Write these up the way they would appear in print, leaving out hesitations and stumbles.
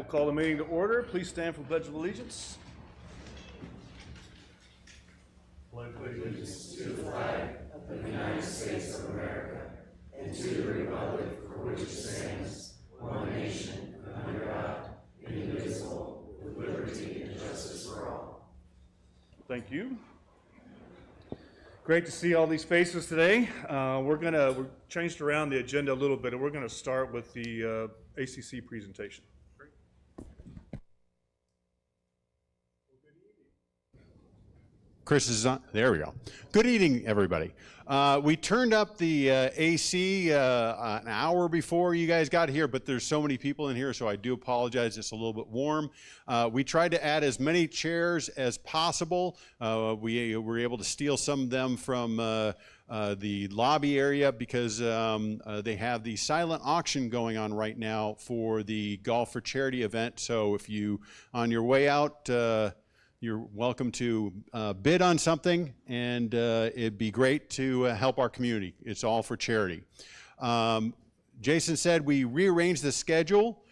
call the meeting to order. Please stand for the Pledge of Allegiance. Pledge allegiance to the flag of the United States of America and to the republic for which it stands, one nation, under God, indivisible, with liberty and justice for all. Thank you. Great to see all these faces today. We're changed around the agenda a little bit, and we're going to start with the ACC presentation. Chris is on. There we go. Good evening, everybody. We turned up the AC an hour before you guys got here, but there's so many people in here, so I do apologize. It's a little bit warm. We tried to add as many chairs as possible. We were able to steal some of them from the lobby area because they have the silent auction going on right now for the Golf for Charity event. So if you, on your way out, you're welcome to bid on something, and it'd be great to help our community. It's all for charity. Jason said we rearranged the schedule.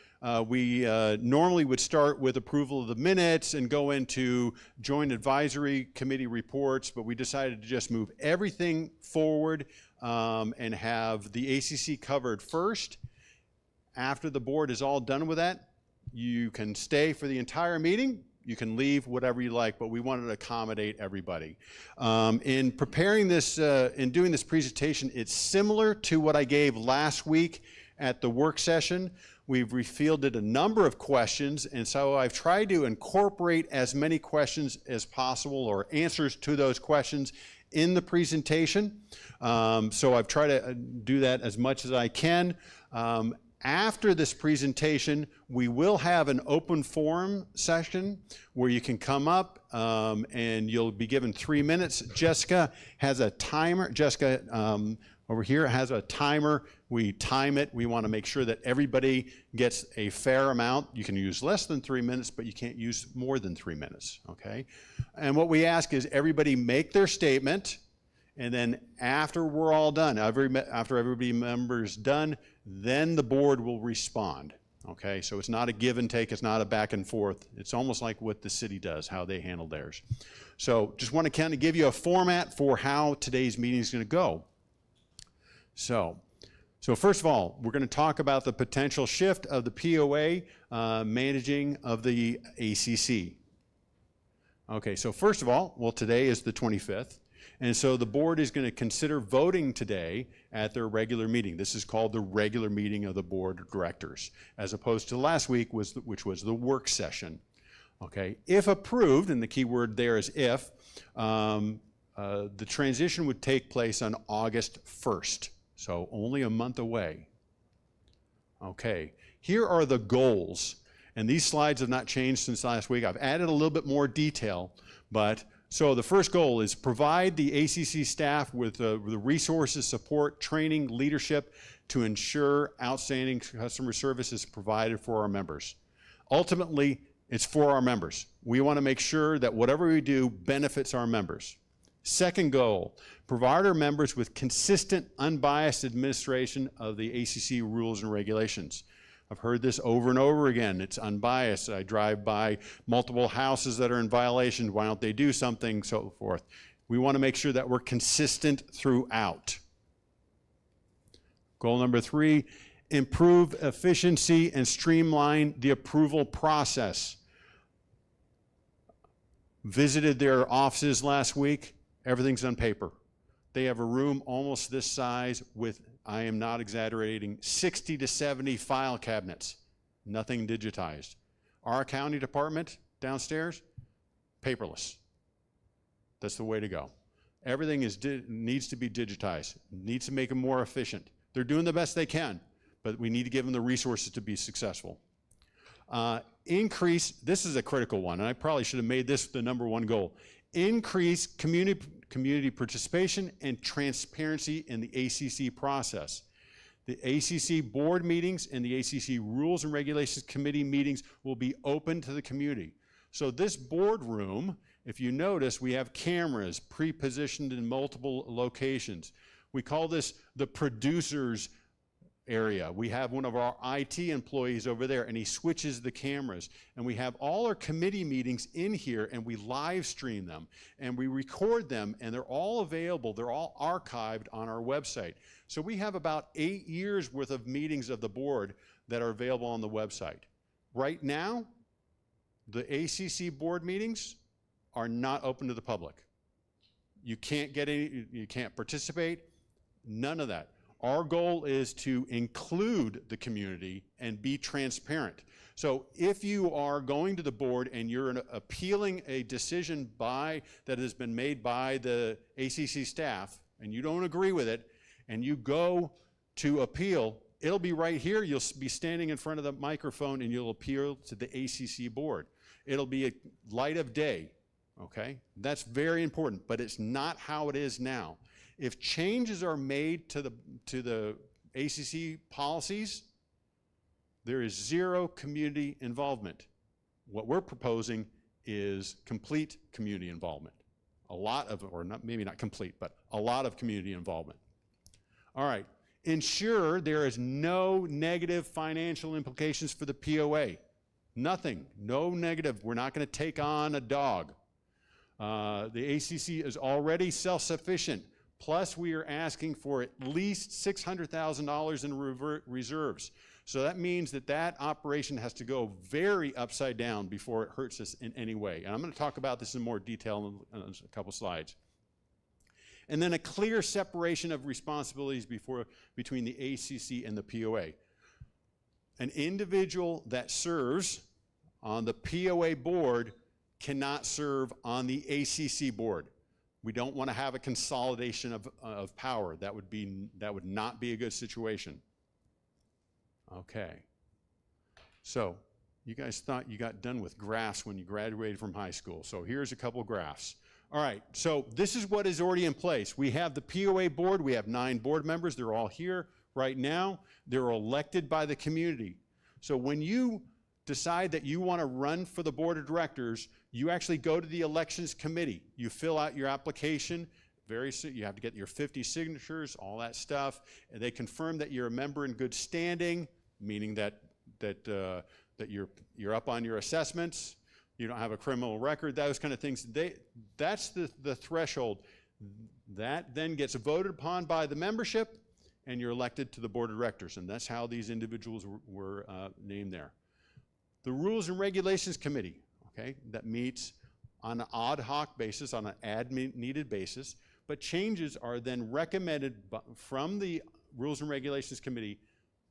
We normally would start with approval of the minutes and go into joint advisory committee reports, but we decided to just move everything forward and have the ACC covered first. After the board is all done with that, you can stay for the entire meeting. You can leave whatever you like, but we wanted to accommodate everybody. In preparing this, in doing this presentation, it's similar to what I gave last week at the work session. We've refielded a number of questions, and so I've tried to incorporate as many questions as possible or answers to those questions in the presentation. So I've tried to do that as much as I can. After this presentation, we will have an open forum session where you can come up and you'll be given 3 minutes. Jessica has a timer. Jessica over here has a timer. We time it. We want to make sure that everybody gets a fair amount. You can use less than 3 minutes, but you can't use more than 3 minutes, okay? And what we ask is everybody make their statement, and then after we're all done, after everybody member's done, then the board will respond, okay? So it's not a give and take, it's not a back and forth. It's almost like what the city does, how they handle theirs. So just want to kind of give you a format for how today's meeting is going to go. So first of all, we're going to talk about the potential shift of the POA managing of the ACC. Okay, so first of all, well, today is the 25th. And so the board is going to consider voting today at their regular meeting. This is called the regular meeting of the board of directors, as opposed to last week, which was the work session. Okay, if approved, and the key word there is if, the transition would take place on August 1st, so only a month away. Okay, here are the goals, and these slides have not changed since last week. I've added a little bit more detail, but so the first goal is provide the ACC staff with the resources, support, training, leadership to ensure outstanding customer service is provided for our members. Ultimately, it's for our members. We want to make sure that whatever we do benefits our members. Second goal, provide our members with consistent, unbiased administration of the ACC rules and regulations. I've heard this over and over again. It's unbiased. I drive by multiple houses that are in violation. Why don't they do something, so forth. We want to make sure that we're consistent throughout. Goal number 3, improve efficiency and streamline the approval process. Visited their offices last week. Everything's on paper. They have a room almost this size with, I am not exaggerating, 60 to 70 file cabinets, nothing digitized. Our accounting department downstairs, paperless. That's the way to go. Everything needs to be digitized, needs to make them more efficient. They're doing the best they can, but we need to give them the resources to be successful. Increase, this is a critical one, and I probably should have made this the #1 goal. Increase community participation and transparency in the ACC process. The ACC board meetings and the ACC Rules and Regulations Committee meetings will be open to the community. So this boardroom, if you notice, we have cameras pre-positioned in multiple locations. We call this the producer's area. We have one of our IT employees over there, and he switches the cameras. And we have all our committee meetings in here, and we live stream them, and we record them, and they're all available. They're all archived on our website. So we have about 8 years worth of meetings of the board that are available on the website. Right now, the ACC board meetings are not open to the public. You can't get any, you can't participate, none of that. Our goal is to include the community and be transparent. So if you are going to the board and you're appealing a decision that has been made by the ACC staff and you don't agree with it and you go to appeal, it'll be right here. You'll be standing in front of the microphone and you'll appeal to the ACC board. It'll be a light of day, okay? That's very important, but it's not how it is now. If changes are made to the ACC policies, there is zero community involvement. What we're proposing is complete community involvement. A lot of, or not, maybe not complete, but a lot of community involvement. All right, ensure there is no negative financial implications for the POA. Nothing, no negative. We're not going to take on a dog. The ACC is already self-sufficient. Plus, we are asking for at least $600,000 in reserves. So that means that that operation has to go very upside down before it hurts us in any way. And I'm going to talk about this in more detail in a couple slides. And then a clear separation of responsibilities between the ACC and the POA. An individual that serves on the POA board cannot serve on the ACC board. We don't want to have a consolidation of power. That would not be a good situation. Okay. So you guys thought you got done with graphs when you graduated from high school. So here's a couple graphs. All right, so this is what is already in place. We have the POA board. We have 9 board members. They're all here right now. They're elected by the community. So when you decide that you want to run for the board of directors, you actually go to the elections committee. You fill out your application. You have to get your 50 signatures, all that stuff, and they confirm that you're a member in good standing, meaning that you're up on your assessments, you don't have a criminal record, those kind of things. That's the threshold. That then gets voted upon by the membership, and you're elected to the board of directors, and that's how these individuals were named there. The Rules and Regulations Committee, okay, that meets on an ad hoc basis, on an as-needed basis, but changes are then recommended from the Rules and Regulations Committee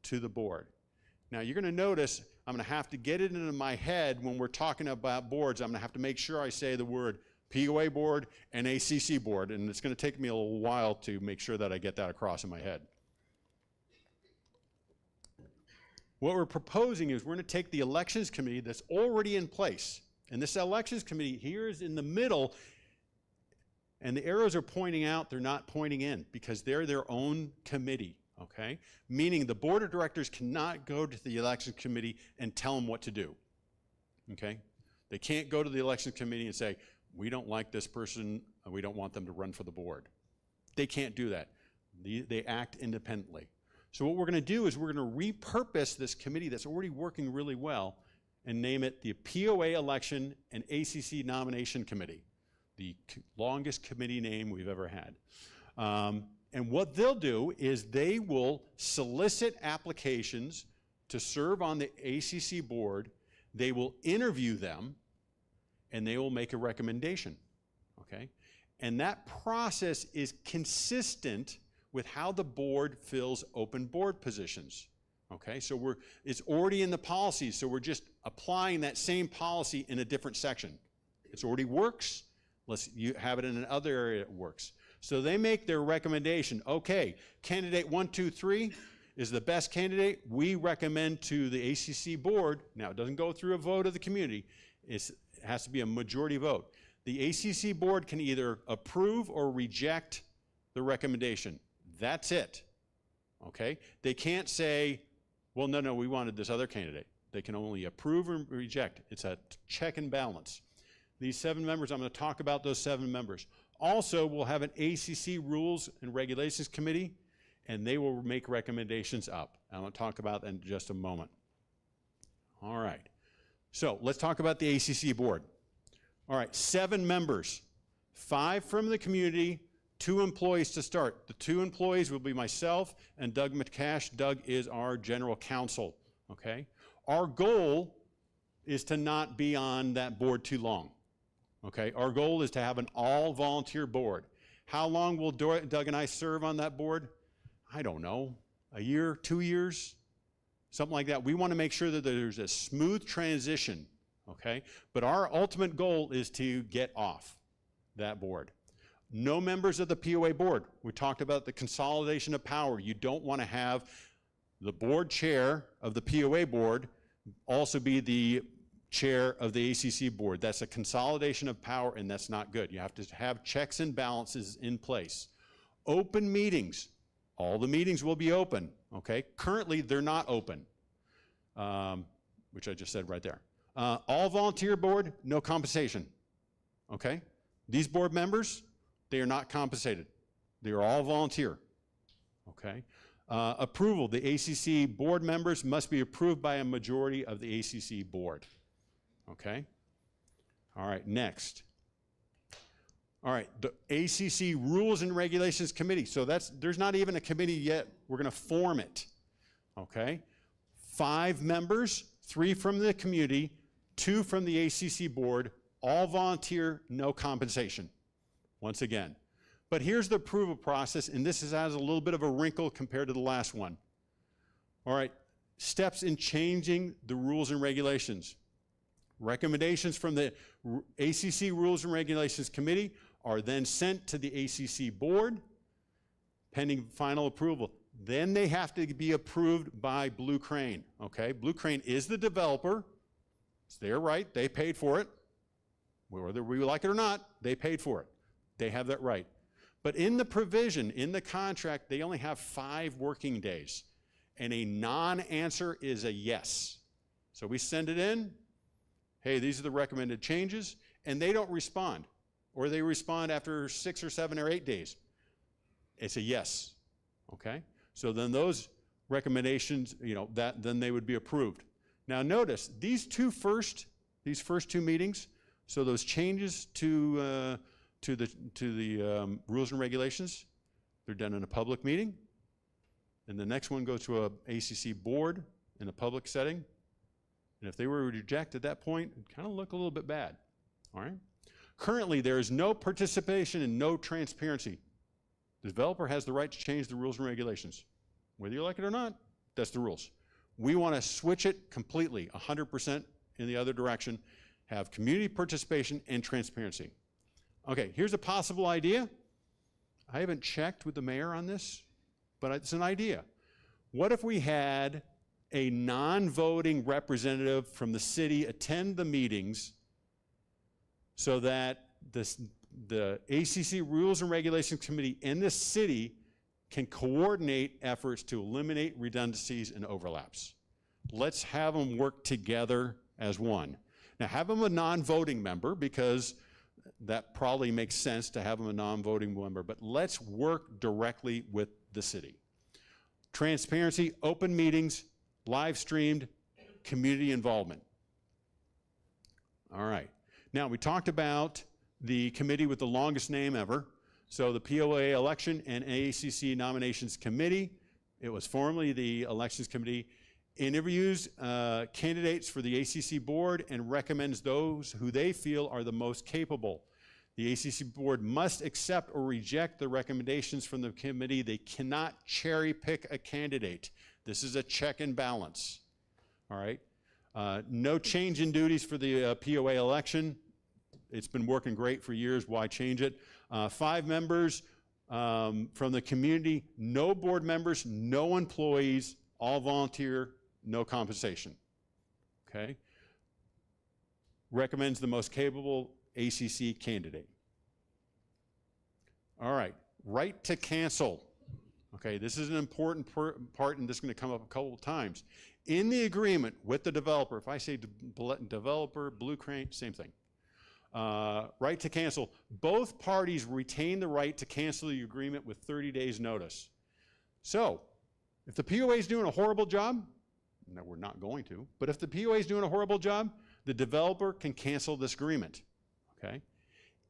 to the board. Now you're going to notice I'm going to have to get it into my head when we're talking about boards. I'm going to have to make sure I say the word POA board and ACC board, and it's going to take me a little while to make sure that I get that across in my head. What we're proposing is we're going to take the elections committee that's already in place, and this elections committee here is in the middle, and the arrows are pointing out, they're not pointing in, because they're their own committee, okay? Meaning the board of directors cannot go to the elections committee and tell them what to do, okay? They can't go to the elections committee and say, we don't like this person, we don't want them to run for the board. They can't do that. They act independently. So what we're going to do is we're going to repurpose this committee that's already working really well and name it the POA Election and ACC Nomination Committee, the longest committee name we've ever had. And what they'll do is they will solicit applications to serve on the ACC board, they will interview them, and they will make a recommendation, okay? And that process is consistent with how the board fills open board positions, okay? So it's already in the policies, so we're just applying that same policy in a different section. It already works, you have it in another area that works. So they make their recommendation, okay, candidate 1, 2, 3 is the best candidate, we recommend to the ACC board. Now it doesn't go through a vote of the community, it has to be a majority vote. The ACC board can either approve or reject the recommendation. That's it, okay? They can't say, well, no, we wanted this other candidate. They can only approve or reject. It's a check and balance. These 7 members, I'm going to talk about those 7 members. Also, we'll have an ACC Rules and Regulations Committee, and they will make recommendations up. And I'll talk about that in just a moment. All right. So let's talk about the ACC board. All right, 7 members, 5 from the community, 2 employees to start. The 2 employees will be myself and Doug McCash. Doug is our general counsel, okay? Our goal is to not be on that board too long, okay? Our goal is to have an all-volunteer board. How long will Doug and I serve on that board? I don't know, a year, 2 years, something like that. We want to make sure that there's a smooth transition, okay? But our ultimate goal is to get off that board. No members of the POA board. We talked about the consolidation of power. You don't want to have the board chair of the POA board also be the chair of the ACC board. That's a consolidation of power, and that's not good. You have to have checks and balances in place. Open meetings. All the meetings will be open, okay? Currently, they're not open, which I just said right there. All volunteer board, no compensation, okay? These board members, they are not compensated. They are all volunteer, okay? Approval, the ACC board members must be approved by a majority of the ACC board, okay? All right, next. All right, the ACC Rules and Regulations Committee. So there's not even a committee yet. We're gonna form it, okay? 5 members, 3 from the community, 2 from the ACC board, all volunteer, no compensation, once again. But here's the approval process, and this has a little bit of a wrinkle compared to the last one. All right, steps in changing the rules and regulations. Recommendations from the ACC Rules and Regulations Committee are then sent to the ACC board, pending final approval. Then they have to be approved by Blue Crane, okay? Blue Crane is the developer. It's their right, they paid for it. Whether we like it or not, they paid for it. They have that right. But in the provision, in the contract, they only have 5 working days. And a non-answer is a yes. So we send it in, hey, these are the recommended changes, and they don't respond. Or they respond after 6 or 7 or 8 days. It's a yes, okay? So then those recommendations, then they would be approved. Now notice, these first 2 meetings, so those changes to the rules and regulations, they're done in a public meeting. And the next one goes to a ACC board in a public setting. And if they were rejected at that point, it kind of look a little bit bad, all right? Currently, there is no participation and no transparency. The developer has the right to change the rules and regulations. Whether you like it or not, that's the rules. We want to switch it completely, 100% in the other direction, have community participation and transparency. Okay, here's a possible idea. I haven't checked with the mayor on this, but it's an idea. What if we had a non-voting representative from the city attend the meetings so that the ACC Rules and Regulations Committee in the city can coordinate efforts to eliminate redundancies and overlaps. Let's have them work together as one. Now have them a non-voting member, because that probably makes sense to have them a non-voting member, but let's work directly with the city. Transparency, open meetings, live streamed, community involvement. All right. Now, we talked about the committee with the longest name ever. So the POA Election and ACC Nominations Committee. It was formerly the Elections Committee. Interviews candidates for the ACC board and recommends those who they feel are the most capable. The ACC board must accept or reject the recommendations from the committee. They cannot cherry pick a candidate. This is a check and balance, all right? No change in duties for the POA election. It's been working great for years, why change it? 5 members from the community, no board members, no employees, all volunteer, no compensation, okay? Recommends the most capable ACC candidate. All right, right to cancel. Okay, this is an important part, and this is going to come up a couple of times. In the agreement with the developer, if I say developer, Blue Crane, same thing. Right to cancel. Both parties retain the right to cancel the agreement with 30 days notice. So, If the POA is doing a horrible job, no, we're not going to, but if the POA is doing a horrible job, the developer can cancel this agreement, okay?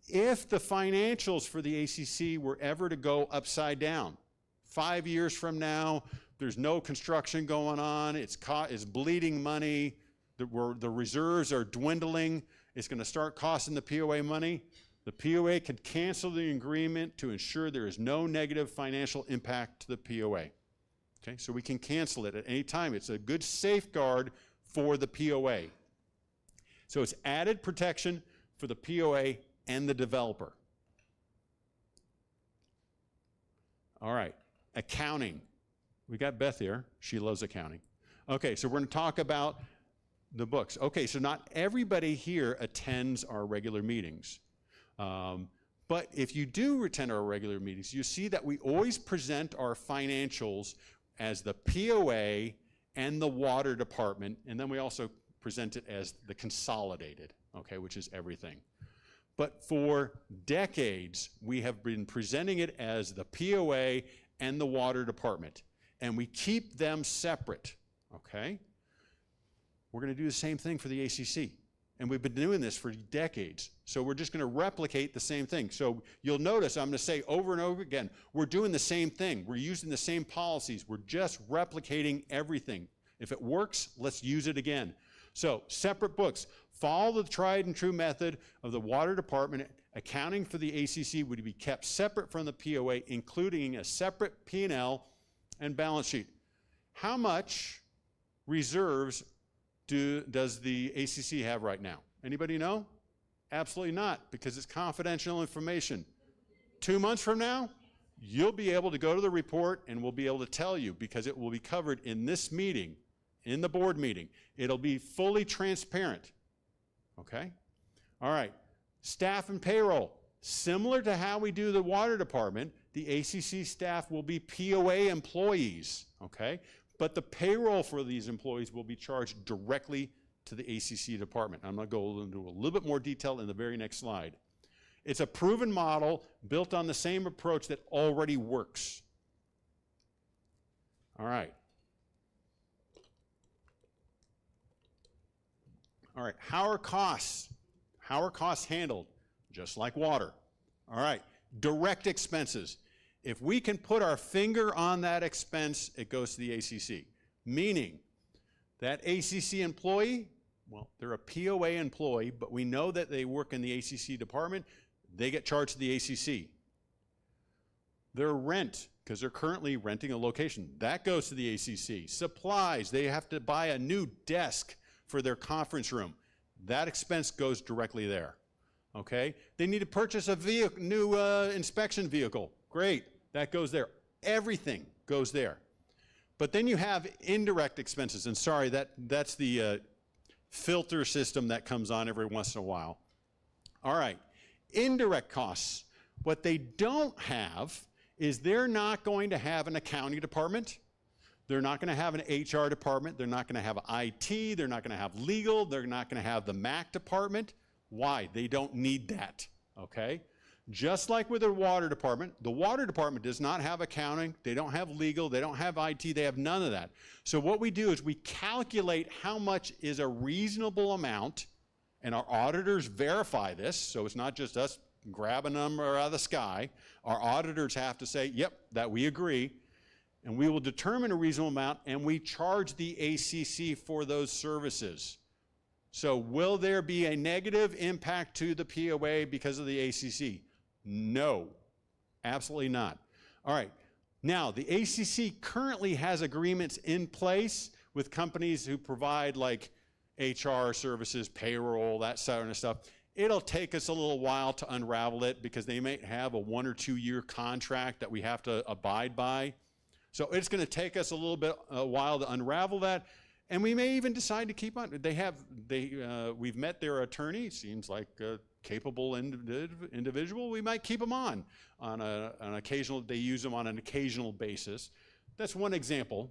If the financials for the ACC were ever to go upside down, 5 years from now, there's no construction going on, it's bleeding money, the reserves are dwindling, it's going to start costing the POA money, the POA can cancel the agreement to ensure there is no negative financial impact to the POA. Okay, so we can cancel it at any time. It's a good safeguard for the POA. So it's added protection for the POA and the developer. All right, accounting. We got Beth here. She loves accounting. Okay, so we're going to talk about the books. Okay, so not everybody here attends our regular meetings. But if you do attend our regular meetings, you see that we always present our financials as the POA and the water department, and then we also present it as the consolidated, okay, which is everything. But for decades, we have been presenting it as the POA and the water department, and we keep them separate, okay? We're going to do the same thing for the ACC, and we've been doing this for decades, so we're just going to replicate the same thing. So you'll notice I'm going to say over and over again, we're doing the same thing. We're using the same policies. We're just replicating everything. If it works, let's use it again. So separate books. Follow the tried and true method of the water department. Accounting for the ACC would be kept separate from the POA, including a separate P&L and balance sheet. How much reserves does the ACC have right now? Anybody know? Absolutely not, because it's confidential information. 2 months from now, you'll be able to go to the report and we'll be able to tell you, because it will be covered in this meeting, in the board meeting. It'll be fully transparent, okay? All right, staff and payroll. Similar to how we do the water department, the ACC staff will be POA employees, okay? But the payroll for these employees will be charged directly to the ACC department. I'm going to go into a little bit more detail in the very next slide. It's a proven model built on the same approach that already works. All right. All right, how are costs? How are costs handled? Just like water. All right, direct expenses. If we can put our finger on that expense, it goes to the ACC. Meaning, that ACC employee, well, they're a POA employee, but we know that they work in the ACC department, they get charged to the ACC. Their rent, because they're currently renting a location, that goes to the ACC. Supplies, they have to buy a new desk for their conference room. That expense goes directly there, okay? They need to purchase a new inspection vehicle. Great, that goes there. Everything goes there. But then you have indirect expenses, and sorry, that's the filter system that comes on every once in a while. All right, indirect costs. What they don't have is they're not going to have an accounting department. They're not going to have an HR department. They're not going to have IT. They're not going to have legal. They're not going to have the MAC department. Why? They don't need that, okay? Just like with the water department does not have accounting. They don't have legal. They don't have IT. They have none of that. So what we do is we calculate how much is a reasonable amount, and our auditors verify this, so it's not just us grabbing a number out of the sky. Our auditors have to say, yep, that we agree. And we will determine a reasonable amount, and we charge the ACC for those services. So will there be a negative impact to the POA because of the ACC? No, absolutely not. All right, now the ACC currently has agreements in place with companies who provide like HR services, payroll, that sort of stuff. It'll take us a little while to unravel it because they may have a 1 or 2 year contract that we have to abide by. So it's going to take us a while to unravel that, and we may even decide to keep on. We've met their attorney. Seems like a capable individual. We might keep them on an occasional. They use them on an occasional basis. That's one example.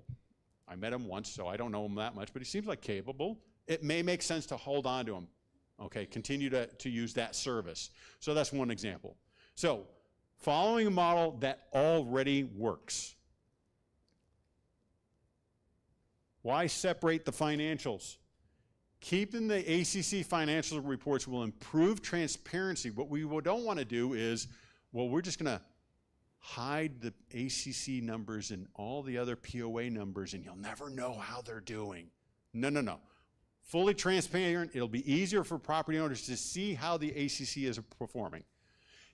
I met him once, so I don't know him that much, but he seems like capable. It may make sense to hold on to him. Okay, continue to use that service. So that's one example. So following a model that already works. Why separate the financials? Keeping the ACC financial reports will improve transparency. What we don't want to do is, well, we're just going to hide the ACC numbers and all the other POA numbers, and you'll never know how they're doing. No, no, no. Fully transparent. It'll be easier for property owners to see how the ACC is performing.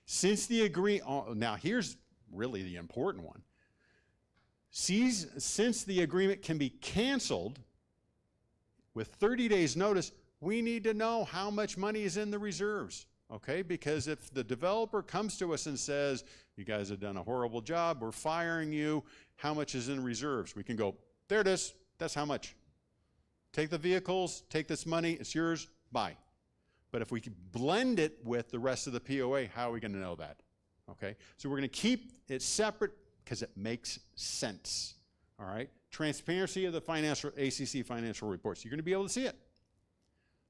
Since the now here's really the important one. Since the agreement can be canceled with 30 days notice, we need to know how much money is in the reserves, okay? Because if the developer comes to us and says, you guys have done a horrible job, we're firing you, how much is in reserves? We can go, there it is, that's how much. Take the vehicles, take this money, it's yours, bye. But if we blend it with the rest of the POA, how are we going to know that? Okay, so we're going to keep it separate because it makes sense. All right, transparency of the ACC financial reports. You're going to be able to see it.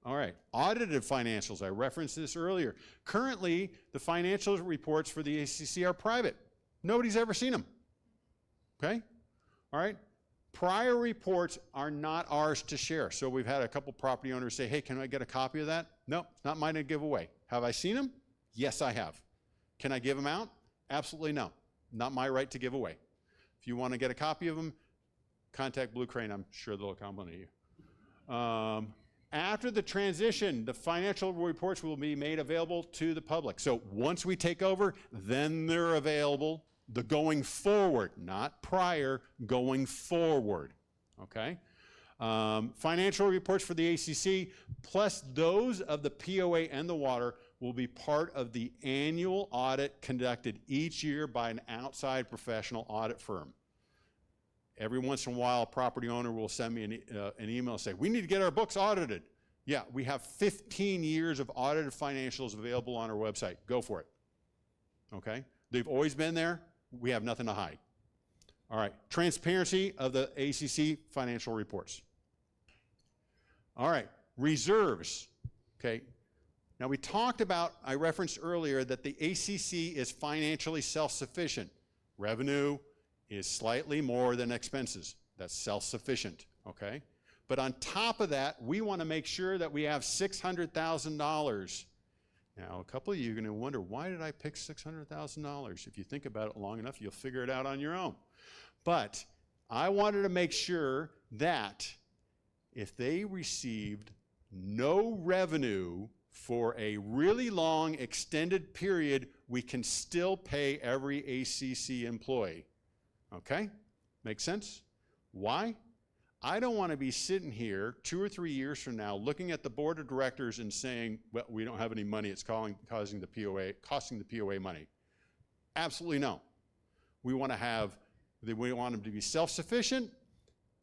All right, audited financials. I referenced this earlier. Currently, the financial reports for the ACC are private. Nobody's ever seen them. Okay, all right. Prior reports are not ours to share. So we've had a couple property owners say, hey, can I get a copy of that? No, it's not mine to give away. Have I seen them? Yes, I have. Can I give them out? Absolutely no. Not my right to give away. If you want to get a copy of them, contact Blue Crane. I'm sure they'll accompany you. After the transition, the financial reports will be made available to the public. So once we take over, then they're available. The going forward, not prior, going forward, okay? Financial reports for the ACC, plus those of the POA and the water, will be part of the annual audit conducted each year by an outside professional audit firm. Every once in a while, a property owner will send me an email and say, we need to get our books audited. Yeah, we have 15 years of audited financials available on our website. Go for it, okay? They've always been there. We have nothing to hide. All right, transparency of the ACC financial reports. All right, reserves, okay. Now we talked about, I referenced earlier that the ACC is financially self-sufficient. Revenue is slightly more than expenses. That's self-sufficient, okay? But on top of that, we want to make sure that we have $600,000. Now, a couple of you are going to wonder, why did I pick $600,000? If you think about it long enough, you'll figure it out on your own. But I wanted to make sure that if they received no revenue for a really long extended period, we can still pay every ACC employee. Okay? Make sense? Why? I don't want to be sitting here 2 or 3 years from now looking at the board of directors and saying, well, we don't have any money, it's costing the POA money. Absolutely no. We want them to be self-sufficient,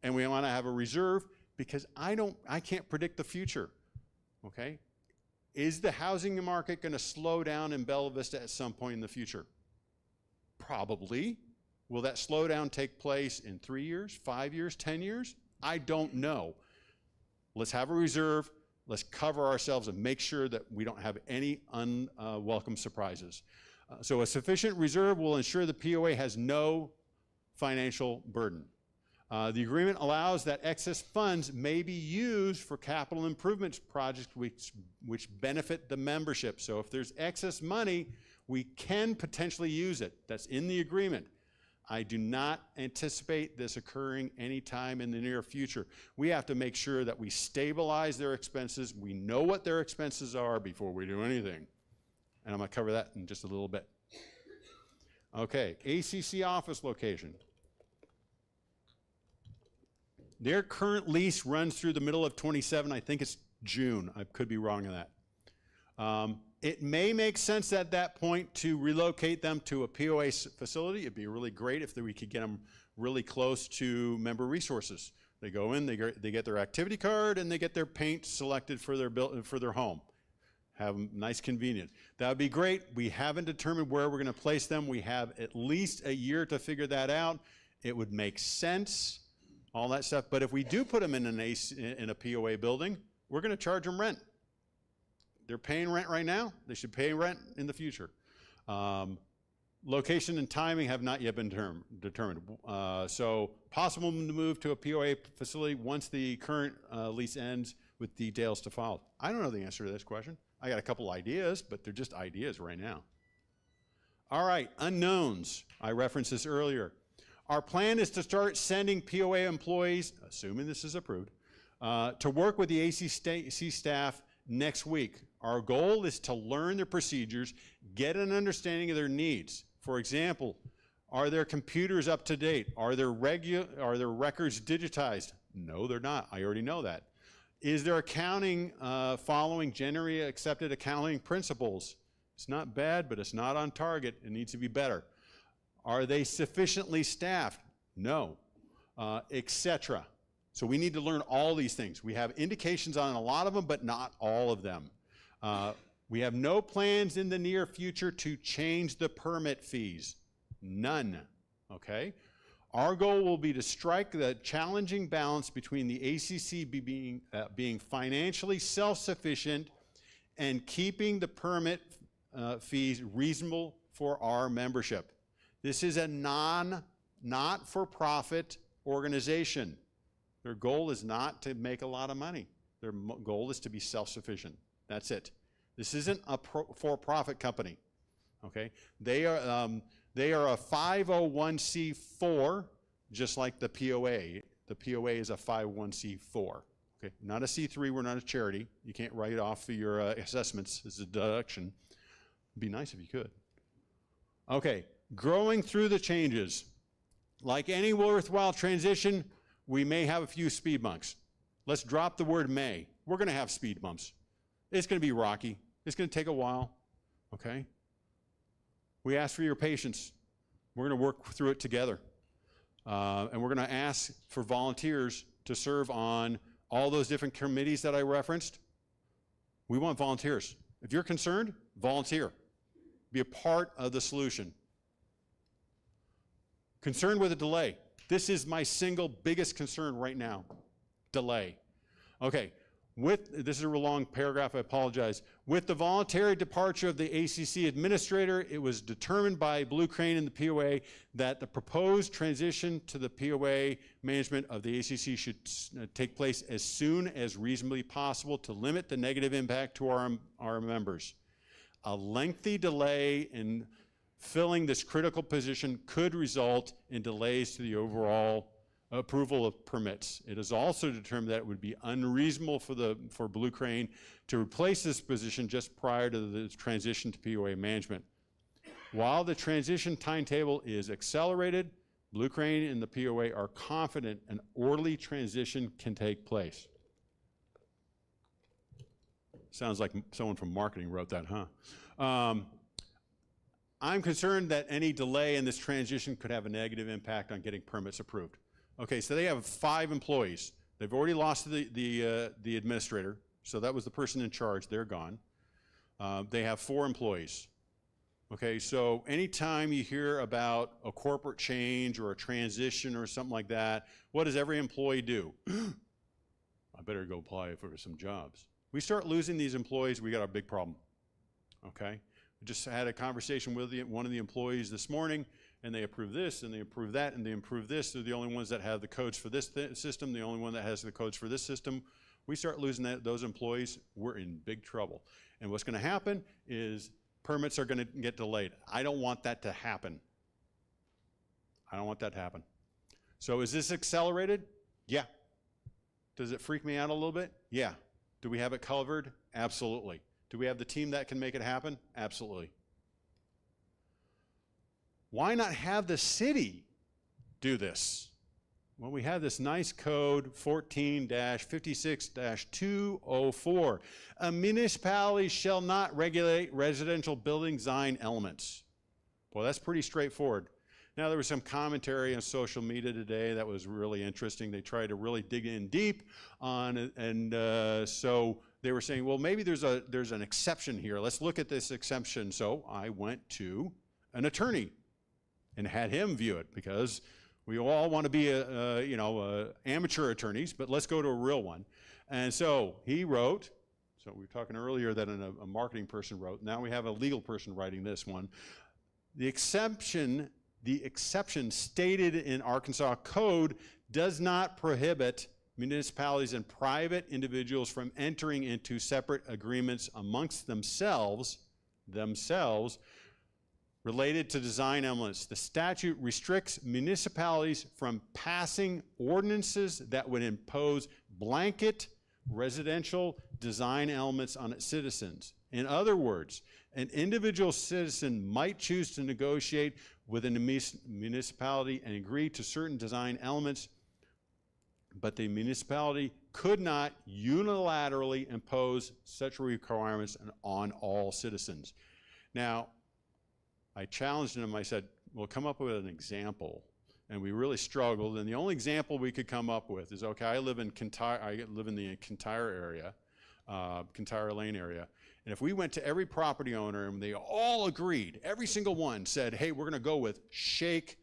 and we want to have a reserve, because I can't predict the future. Okay? Is the housing market going to slow down in Bella Vista at some point in the future? Probably. Will that slowdown take place in 3 years, 5 years, 10 years? I don't know. Let's have a reserve. Let's cover ourselves and make sure that we don't have any unwelcome surprises. So a sufficient reserve will ensure the POA has no financial burden. The agreement allows that excess funds may be used for capital improvements projects which benefit the membership. So if there's excess money, we can potentially use it. That's in the agreement. I do not anticipate this occurring anytime in the near future. We have to make sure that we stabilize their expenses. We know what their expenses are before we do anything. And I'm going to cover that in just a little bit. Okay, ACC office location. Their current lease runs through the middle of 27. I think it's June. I could be wrong on that. It may make sense at that point to relocate them to a POA facility. It'd be really great if we could get them really close to member resources. They go in, they get their activity card, and they get their paint selected for their home. Have them nice, convenient. That would be great. We haven't determined where we're going to place them. We have at least a year to figure that out. It would make sense, all that stuff. But if we do put them in a POA building, we're going to charge them rent. They're paying rent right now. They should pay rent in the future. Location and timing have not yet been determined. So possible to move to a POA facility once the current lease ends with details to follow. I don't know the answer to this question. I got a couple ideas, but they're just ideas right now. All right, unknowns. I referenced this earlier. Our plan is to start sending POA employees, assuming this is approved, to work with the ACC staff next week. Our goal is to learn their procedures, get an understanding of their needs. For example, are their computers up to date? Are their records digitized? No, they're not. I already know that. Is their accounting following generally accepted accounting principles? It's not bad, but it's not on target. It needs to be better. Are they sufficiently staffed? No, etc. So we need to learn all these things. We have indications on a lot of them, but not all of them. We have no plans in the near future to change the permit fees. None, okay? Our goal will be to strike the challenging balance between the ACC being financially self-sufficient and keeping the permit fees reasonable for our membership. This is a not-for-profit organization. Their goal is not to make a lot of money. Their goal is to be self-sufficient. That's it. This isn't a for-profit company, okay? They are a 501c4, just like the POA. The POA is a 501c4, okay? Not a C3, we're not a charity. You can't write it off for your assessments as a deduction. It'd be nice if you could. Okay, growing through the changes. Like any worthwhile transition, we may have a few speed bumps. Let's drop the word may. We're gonna have speed bumps. It's gonna be rocky. It's gonna take a while, okay? We ask for your patience. We're gonna work through it together. And we're gonna ask for volunteers to serve on all those different committees that I referenced. We want volunteers. If you're concerned, volunteer. Be a part of the solution. Concerned with a delay. This is my single biggest concern right now, delay. Okay, this is a real long paragraph, I apologize. With the voluntary departure of the ACC administrator, it was determined by Blue Crane and the POA that the proposed transition to the POA management of the ACC should take place as soon as reasonably possible to limit the negative impact to our members. A lengthy delay in filling this critical position could result in delays to the overall approval of permits. It is also determined that it would be unreasonable for Blue Crane to replace this position just prior to the transition to POA management. While the transition timetable is accelerated, Blue Crane and the POA are confident an orderly transition can take place. Sounds like someone from marketing wrote that, huh? I'm concerned that any delay in this transition could have a negative impact on getting permits approved. Okay, so they have 5 employees. They've already lost the administrator, so that was the person in charge. They're gone. They have 4 employees. Okay, so anytime you hear about a corporate change or a transition or something like that, what does every employee do? I better go apply for some jobs. We start losing these employees, we got a big problem. Okay? We just had a conversation with one of the employees this morning, and they approve this, and they approve that, and they approve this. They're the only ones that have the codes for this system, the only one that has the codes for this system. We start losing those employees, we're in big trouble. And what's gonna happen is permits are gonna get delayed. I don't want that to happen. I don't want that to happen. So is this accelerated? Yeah. Does it freak me out a little bit? Yeah. Do we have it covered? Absolutely. Do we have the team that can make it happen? Absolutely. Why not have the city do this? Well, we have this nice code, 14-56-204. A municipality shall not regulate residential building design elements. Well, that's pretty straightforward. Now, there was some commentary on social media today that was really interesting. They tried to really dig in deep on it, and so they were saying, well, maybe there's an exception here. Let's look at this exception. So I went to an attorney and had him view it, because we all want to be amateur attorneys, but let's go to a real one. And so he wrote, so we were talking earlier that a marketing person wrote, now we have a legal person writing this one. The exception stated in Arkansas Code does not prohibit municipalities and private individuals from entering into separate agreements amongst themselves related to design elements. The statute restricts municipalities from passing ordinances that would impose blanket residential design elements on its citizens. In other words, an individual citizen might choose to negotiate with a municipality and agree to certain design elements, but the municipality could not unilaterally impose such requirements on all citizens. Now, I challenged him, I said, well, come up with an example. And we really struggled, and the only example we could come up with is, okay, I live in the Kintyre area, Kintyre Lane area, and if we went to every property owner and they all agreed, every single one said, hey, we're gonna go with shake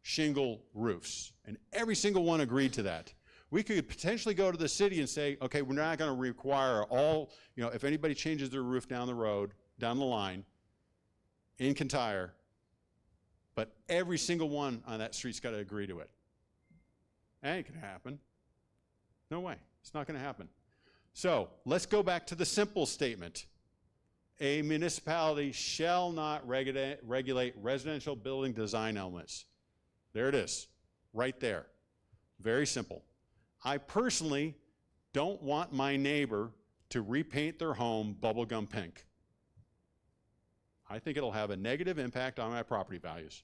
shingle roofs, and every single one agreed to that. We could potentially go to the city and say, okay, we're not gonna require all, if anybody changes their roof down the road, down the line, in Kintyre, but every single one on that street's got to agree to it. That ain't going to happen. No way. It's not going to happen. So let's go back to the simple statement. A municipality shall not regulate residential building design elements. There it is, right there. Very simple. I personally don't want my neighbor to repaint their home bubblegum pink. I think it'll have a negative impact on my property values.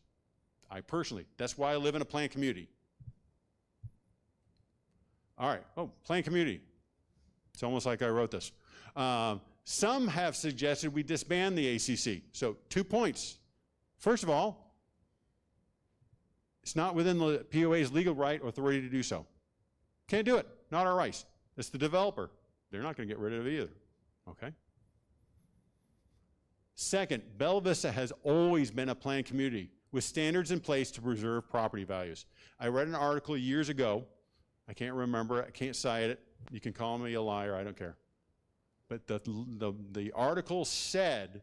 I personally, that's why I live in a planned community. All right, planned community. It's almost like I wrote this. Some have suggested we disband the ACC. So 2 points. First of all, it's not within the POA's legal right or authority to do so. Can't do it, not our rights. It's the developer. They're not gonna get rid of it either, okay? Second, Bella Vista has always been a planned community with standards in place to preserve property values. I read an article years ago, I can't remember it, I can't cite it, you can call me a liar, I don't care. But the article said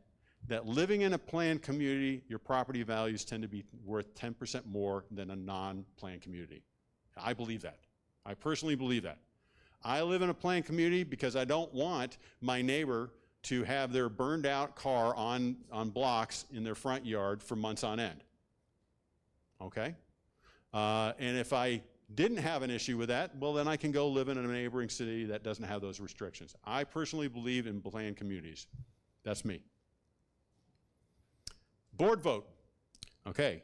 that living in a planned community, your property values tend to be worth 10% more than a non-planned community. I believe that. I personally believe that. I live in a planned community because I don't want my neighbor to have their burned out car on blocks in their front yard for months on end. Okay? And if I didn't have an issue with that, well, then I can go live in a neighboring city that doesn't have those restrictions. I personally believe in planned communities. That's me. Board vote. Okay.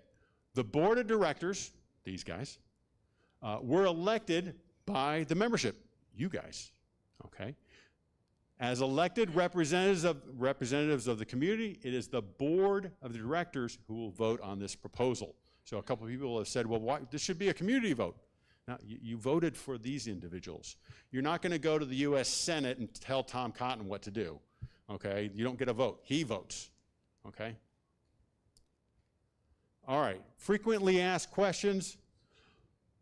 The board of directors, these guys, were elected by the membership, you guys. Okay? As elected representatives of the community, it is the board of the directors who will vote on this proposal. So a couple of people have said, well, why, this should be a community vote. Now, you voted for these individuals. You're not going to go to the U.S. Senate and tell Tom Cotton what to do, okay? You don't get a vote. He votes, okay? All right, frequently asked questions.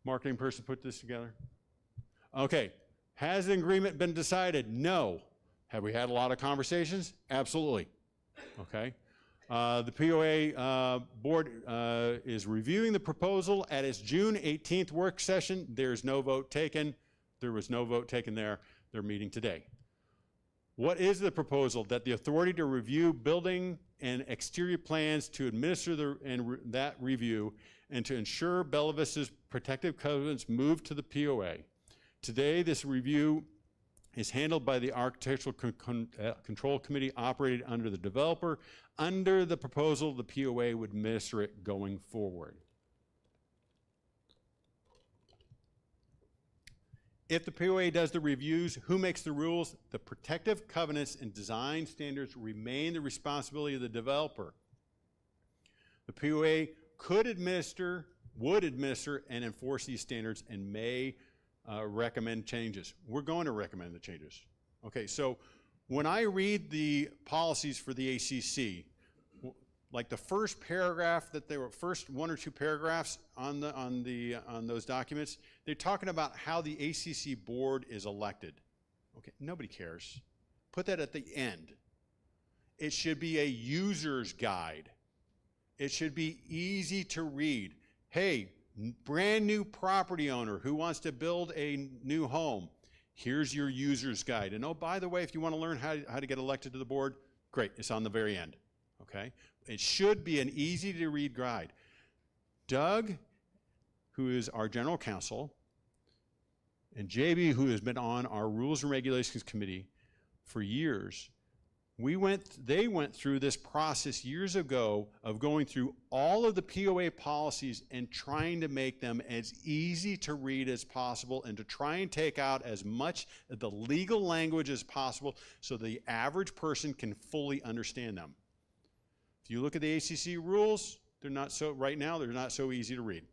Marketing person put this together. Okay, has an agreement been decided? No. Have we had a lot of conversations? Absolutely, okay? The POA board is reviewing the proposal at its June 18th work session. There's no vote taken. There was no vote taken there. They're meeting today. What is the proposal? That the authority to review building and exterior plans to administer that review and to ensure Bella Vista's protective covenants move to the POA. Today, this review is handled by the Architectural Control Committee operated under the developer. Under the proposal, the POA would administer it going forward. If the POA does the reviews, who makes the rules? The protective covenants and design standards remain the responsibility of the developer. The POA could administer, would administer, and enforce these standards and may recommend changes. We're going to recommend the changes. Okay, so when I read the policies for the ACC, like the first paragraph that they were, first 1 or 2 paragraphs on those documents, they're talking about how the ACC board is elected. Okay, nobody cares. Put that at the end. It should be a user's guide. It should be easy to read. Hey, brand new property owner who wants to build a new home, here's your user's guide. And oh, by the way, if you want to learn how to get elected to the board, great, it's on the very end, okay? It should be an easy to read guide. Doug, who is our general counsel, and JB, who has been on our Rules and Regulations Committee for years, they went through this process years ago of going through all of the POA policies and trying to make them as easy to read as possible and to try and take out as much of the legal language as possible so the average person can fully understand them. If you look at the ACC rules, right now, they're not so easy to read.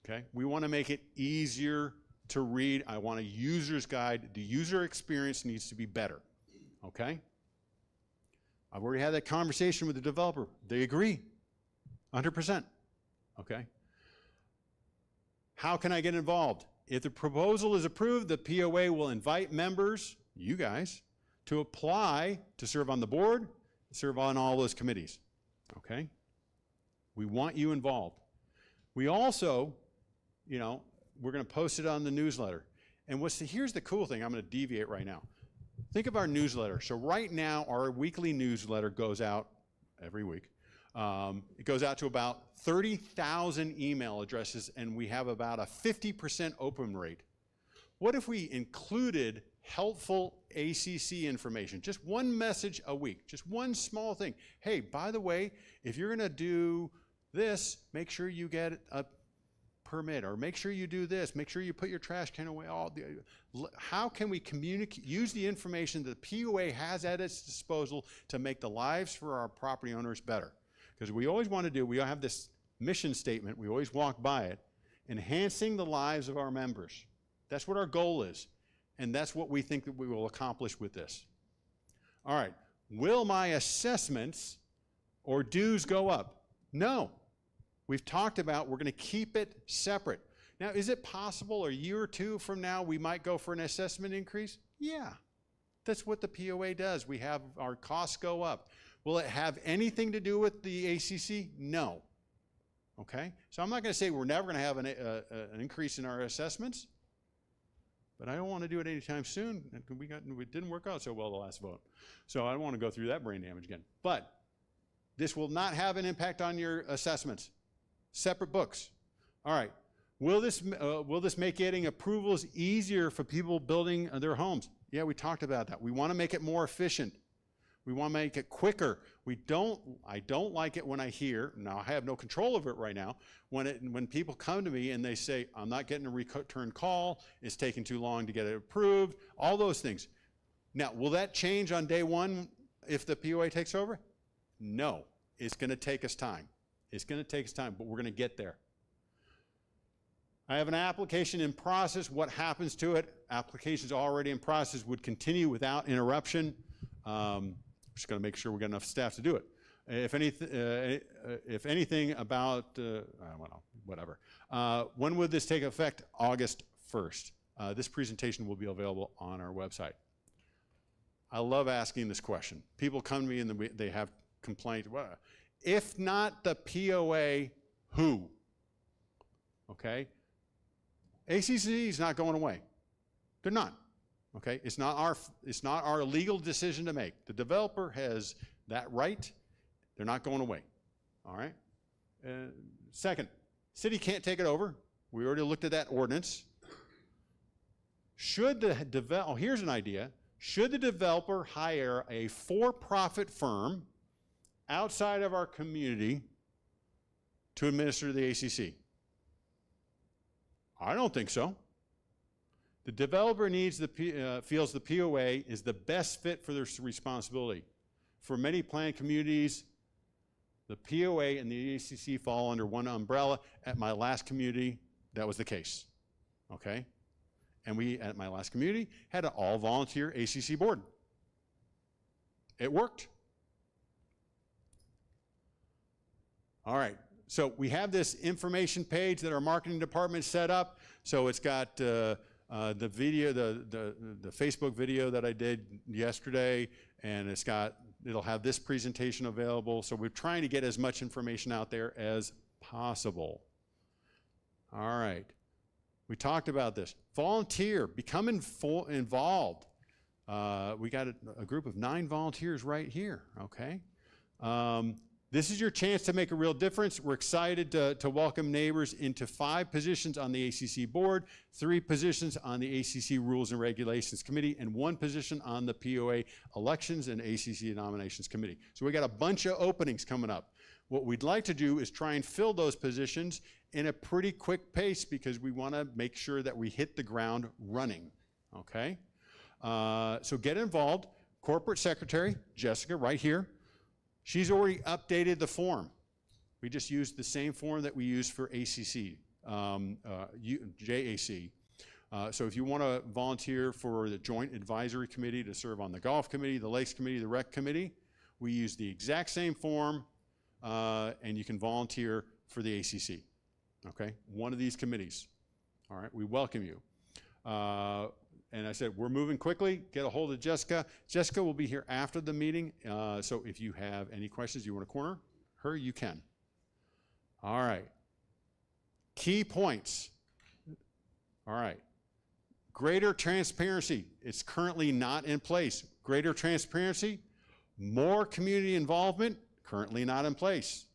Okay? We want to make it easier to read. I want a user's guide. The user experience needs to be better. Okay? I've already had that conversation with the developer. They agree, 100%, okay? How can I get involved? If the proposal is approved, the POA will invite members, you guys, to apply to serve on the board, serve on all those committees, okay? We want you involved. We also, we're gonna post it on the newsletter. And here's the cool thing, I'm gonna deviate right now. Think of our newsletter. So right now, our weekly newsletter goes out every week. It goes out to about 30,000 email addresses, and we have about a 50% open rate. What if we included helpful ACC information? Just one message a week, just one small thing. Hey, by the way, if you're gonna do this, make sure you get a permit, or make sure you do this, make sure you put your trash can away. How can we communicate, use the information that the POA has at its disposal to make the lives for our property owners better? Because we always want to do, we have this mission statement, we always walk by it, enhancing the lives of our members. That's what our goal is, and that's what we think that we will accomplish with this. All right, will my assessments or dues go up? No. We've talked about we're going to keep it separate. Now, is it possible a year or two from now we might go for an assessment increase? Yeah, that's what the POA does. We have our costs go up. Will it have anything to do with the ACC? No. Okay, so I'm not going to say we're never going to have an increase in our assessments, but I don't want to do it anytime soon. It didn't work out so well the last vote, so I don't want to go through that brain damage again. But this will not have an impact on your assessments. Separate books. All right. Will this make getting approvals easier for people building their homes? Yeah, we talked about that. We want to make it more efficient. We want to make it quicker. I don't like it when I hear, now I have no control over it right now, when people come to me and they say, I'm not getting a return call, it's taking too long to get it approved, all those things. Now, will that change on day one if the POA takes over? No, it's going to take us time. It's going to take us time, but we're going to get there. I have an application in process. What happens to it? Applications already in process would continue without interruption. We're just going to make sure we got enough staff to do it. If anything about, well, whatever. When would this take effect? August 1st. This presentation will be available on our website. I love asking this question. People come to me and they have complaints. Well, if not the POA, who? Okay? ACC is not going away. They're not. Okay? It's not our legal decision to make. The developer has that right. They're not going away. All right? Second, city can't take it over. We already looked at that ordinance. Should the developer, here's an idea. Should the developer hire a for-profit firm outside of our community to administer the ACC? I don't think so. The developer feels the POA is the best fit for their responsibility. For many planned communities, the POA and the ACC fall under one umbrella. At my last community, that was the case, okay? And we, at my last community, had an all-volunteer ACC board. It worked. All right, so we have this information page that our marketing department set up. So it's got The video, the Facebook video that I did yesterday, and it'll have this presentation available. So we're trying to get as much information out there as possible. All right. We talked about this. Volunteer, become involved. We got a group of 9 volunteers right here, okay? This is your chance to make a real difference. We're excited to welcome neighbors into 5 positions on the ACC board, 3 positions on the ACC Rules and Regulations Committee, and 1 position on the POA Elections and ACC Nominations Committee. So we got a bunch of openings coming up. What we'd like to do is try and fill those positions in a pretty quick pace because we want to make sure that we hit the ground running, okay? So get involved. Corporate Secretary, Jessica, right here. She's already updated the form. We just used the same form that we used for ACC, JAC. So if you want to volunteer for the Joint Advisory Committee to serve on the Golf Committee, the Lakes Committee, the Rec Committee, we use the exact same form, and you can volunteer for the ACC, okay? One of these committees, all right? We welcome you. And I said, we're moving quickly. Get a hold of Jessica. Jessica will be here after the meeting. So if you have any questions, you want to corner her, you can. All right. Key points. All right. Greater transparency. It's currently not in place. Greater transparency. More community involvement. Currently not in place.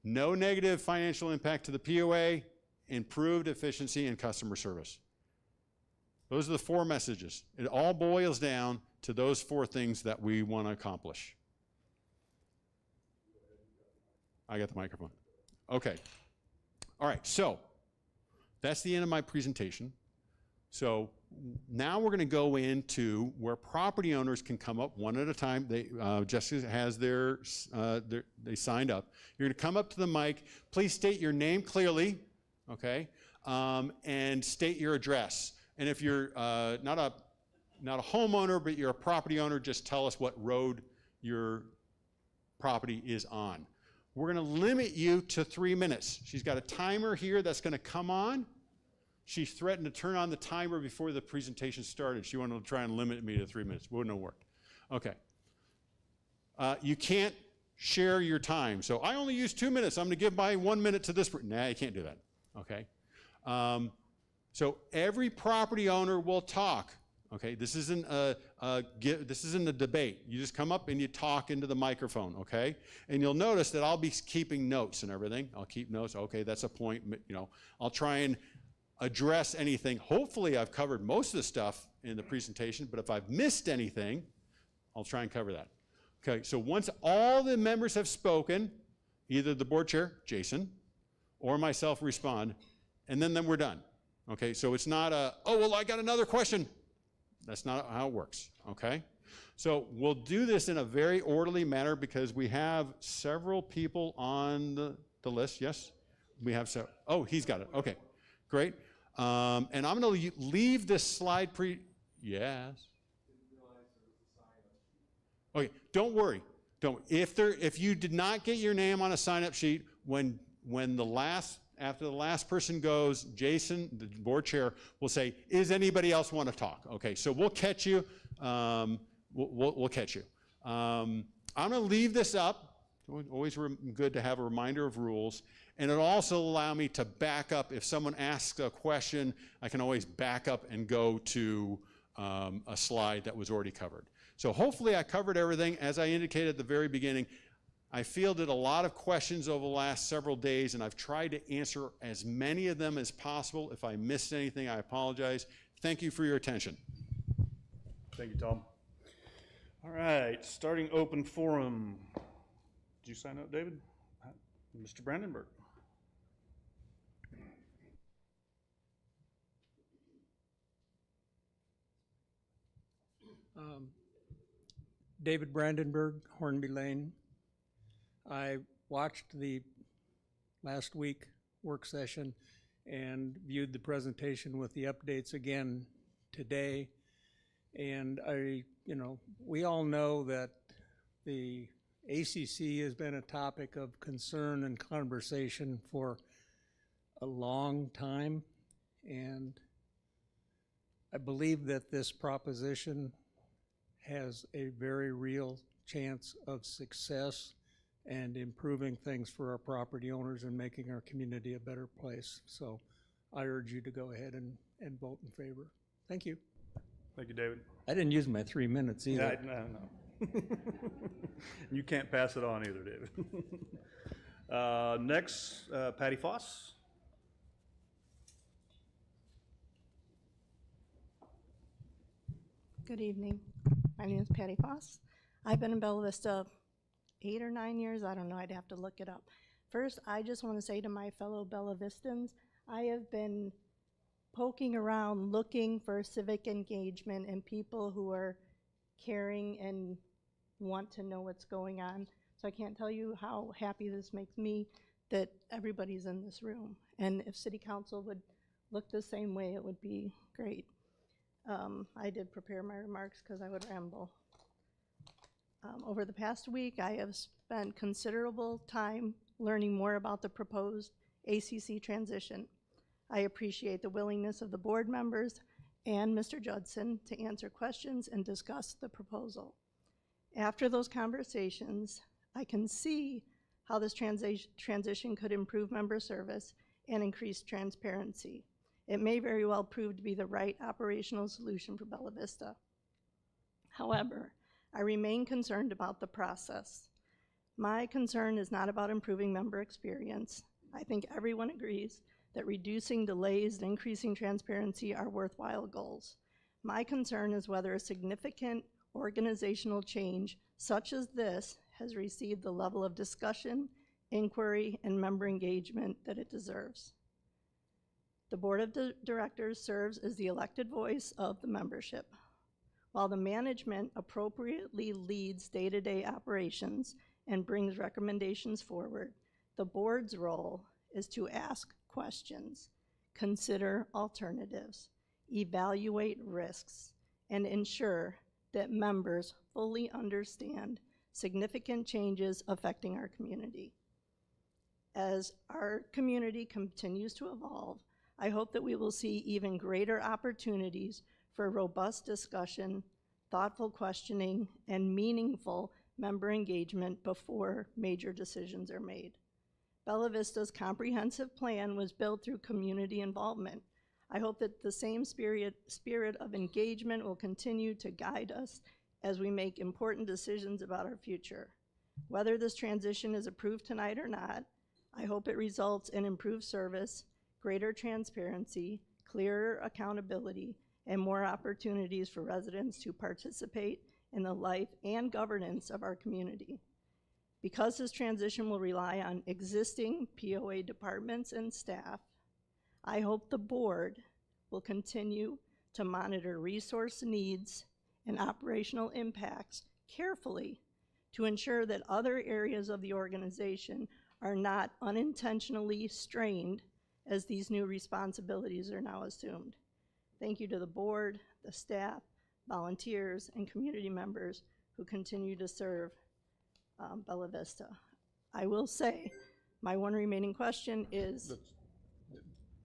No negative financial impact to the POA. Improved efficiency and customer service. Those are the 4 messages. It all boils down to those 4 things that we want to accomplish. I got the microphone. Okay. All right, so that's the end of my presentation. So now we're going to go into where property owners can come up one at a time. Jessica has they signed up. You're going to come up to the mic. Please state your name clearly, okay, and state your address. And if you're not a homeowner, but you're a property owner, just tell us what road your property is on. We're going to limit you to 3 minutes. She's got a timer here that's going to come on. She threatened to turn on the timer before the presentation started. She wanted to try and limit me to 3 minutes. Wouldn't have worked. Okay. You can't share your time. So I only use 2 minutes. I'm going to give my 1 minute to this person. Nah, you can't do that. Okay. So every property owner will talk. Okay, this isn't a debate. You just come up and you talk into the microphone. Okay, and you'll notice that I'll be keeping notes and everything. I'll keep notes. Okay, that's a point. You know, I'll try and address anything. Hopefully, I've covered most of the stuff in the presentation. But if I've missed anything, I'll try and cover that. Okay, so once all the members have spoken, either the board chair, Jason, or myself respond, and then we're done. Okay, so it's not oh, well, I got another question. That's not how it works, okay? So we'll do this in a very orderly manner because we have several people on the list. Yes? We have several. Oh, he's got it. Okay, great. And I'm going to leave this slide yes? Okay, don't worry. If you did not get your name on a sign-up sheet, after the last person goes, Jason, the board chair, will say, "Is anybody else want to talk?" Okay, so we'll catch you. We'll catch you. I'm going to leave this up. Always good to have a reminder of rules, and it'll also allow me to back up. If someone asks a question, I can always back up and go to a slide that was already covered. So hopefully I covered everything. As I indicated at the very beginning, I fielded a lot of questions over the last several days, and I've tried to answer as many of them as possible. If I missed anything, I apologize. Thank you for your attention. Thank you, Tom. All right, starting open forum. Did you sign up, David? Mr. Brandenburg. David Brandenburg, Hornby Lane. I watched the last week work session and viewed the presentation with the updates again today. And we all know that the ACC has been a topic of concern and conversation for a long time. And I believe that this proposition has a very real chance of success and improving things for our property owners and making our community a better place. So I urge you to go ahead and vote in favor. Thank you. Thank you, David. I didn't use my 3 minutes either. No. You can't pass it on either, David. Next, Patty Foss. Good evening. My name is Patty Foss. I've been in Bella Vista 8 or 9 years. I don't know. I'd have to look it up. First, I just want to say to my fellow Bella Vistans, I have been poking around looking for civic engagement and people who are caring and want to know what's going on. So I can't tell you how happy this makes me that everybody's in this room. And if City Council would look the same way, it would be great. I did prepare my remarks because I would ramble. Over the past week, I have spent considerable time learning more about the proposed ACC transition. I appreciate the willingness of the board members and Mr. Judson to answer questions and discuss the proposal. After those conversations, I can see how this transition could improve member service and increase transparency. It may very well prove to be the right operational solution for Bella Vista. However, I remain concerned about the process. My concern is not about improving member experience. I think everyone agrees that reducing delays and increasing transparency are worthwhile goals. My concern is whether a significant organizational change such as this has received the level of discussion, inquiry, and member engagement that it deserves. The board of directors serves as the elected voice of the membership. While the management appropriately leads day-to-day operations and brings recommendations forward, the board's role is to ask questions, consider alternatives, evaluate risks, and ensure that members fully understand significant changes affecting our community. As our community continues to evolve, I hope that we will see even greater opportunities for robust discussion, thoughtful questioning, and meaningful member engagement before major decisions are made. Bella Vista's comprehensive plan was built through community involvement. I hope that the same spirit of engagement will continue to guide us as we make important decisions about our future. Whether this transition is approved tonight or not, I hope it results in improved service, greater transparency, clearer accountability, and more opportunities for residents to participate in the life and governance of our community. Because this transition will rely on existing POA departments and staff, I hope the board will continue to monitor resource needs and operational impacts carefully to ensure that other areas of the organization are not unintentionally strained as these new responsibilities are now assumed. Thank you to the board, the staff, volunteers, and community members who continue to serve Bella Vista. I will say, my one remaining question is,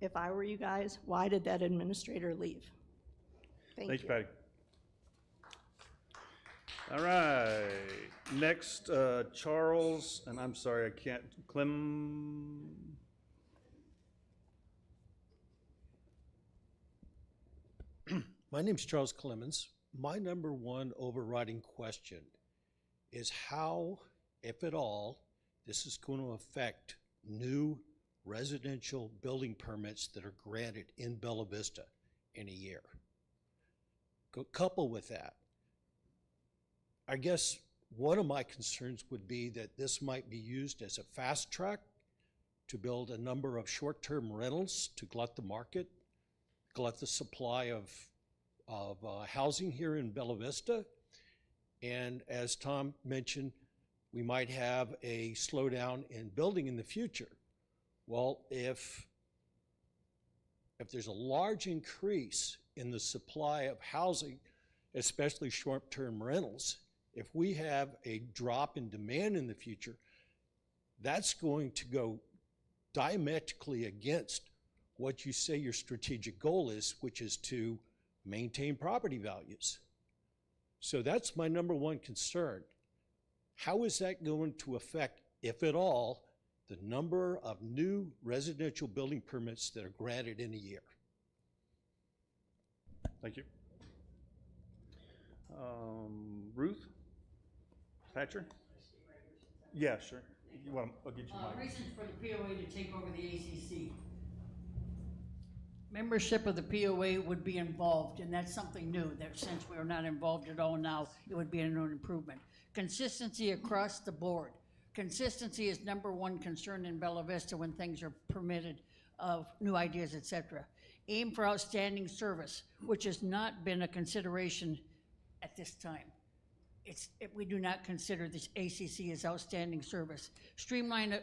if I were you guys, why did that administrator leave? Thank you, Patty. All right, next, Charles, and I'm sorry, I can't, My name's Charles Clemens. My number one overriding question is how, if at all, this is going to affect new residential building permits that are granted in Bella Vista in a year. Coupled with that, I guess one of my concerns would be that this might be used as a fast track to build a number of short-term rentals to glut the market, glut the supply of housing here in Bella Vista. And as Tom mentioned, we might have a slowdown in building in the future. Well, if there's a large increase in the supply of housing, especially short-term rentals, if we have a drop in demand in the future, that's going to go diametrically against what you say your strategic goal is, which is to maintain property values. So that's my number one concern. How is that going to affect, if at all, the number of new residential building permits that are granted in a year? Thank you. Ruth? Thatcher? Yeah, sure. You want, I'll get you mine. Reasons for the POA to take over the ACC. Membership of the POA would be involved, and that's something new, that since we are not involved at all now, it would be an improvement. Consistency across the board. Consistency is number one concern in Bella Vista when things are permitted of new ideas, etc. Aim for outstanding service, which has not been a consideration at this time. We do not consider this ACC as outstanding service. Streamline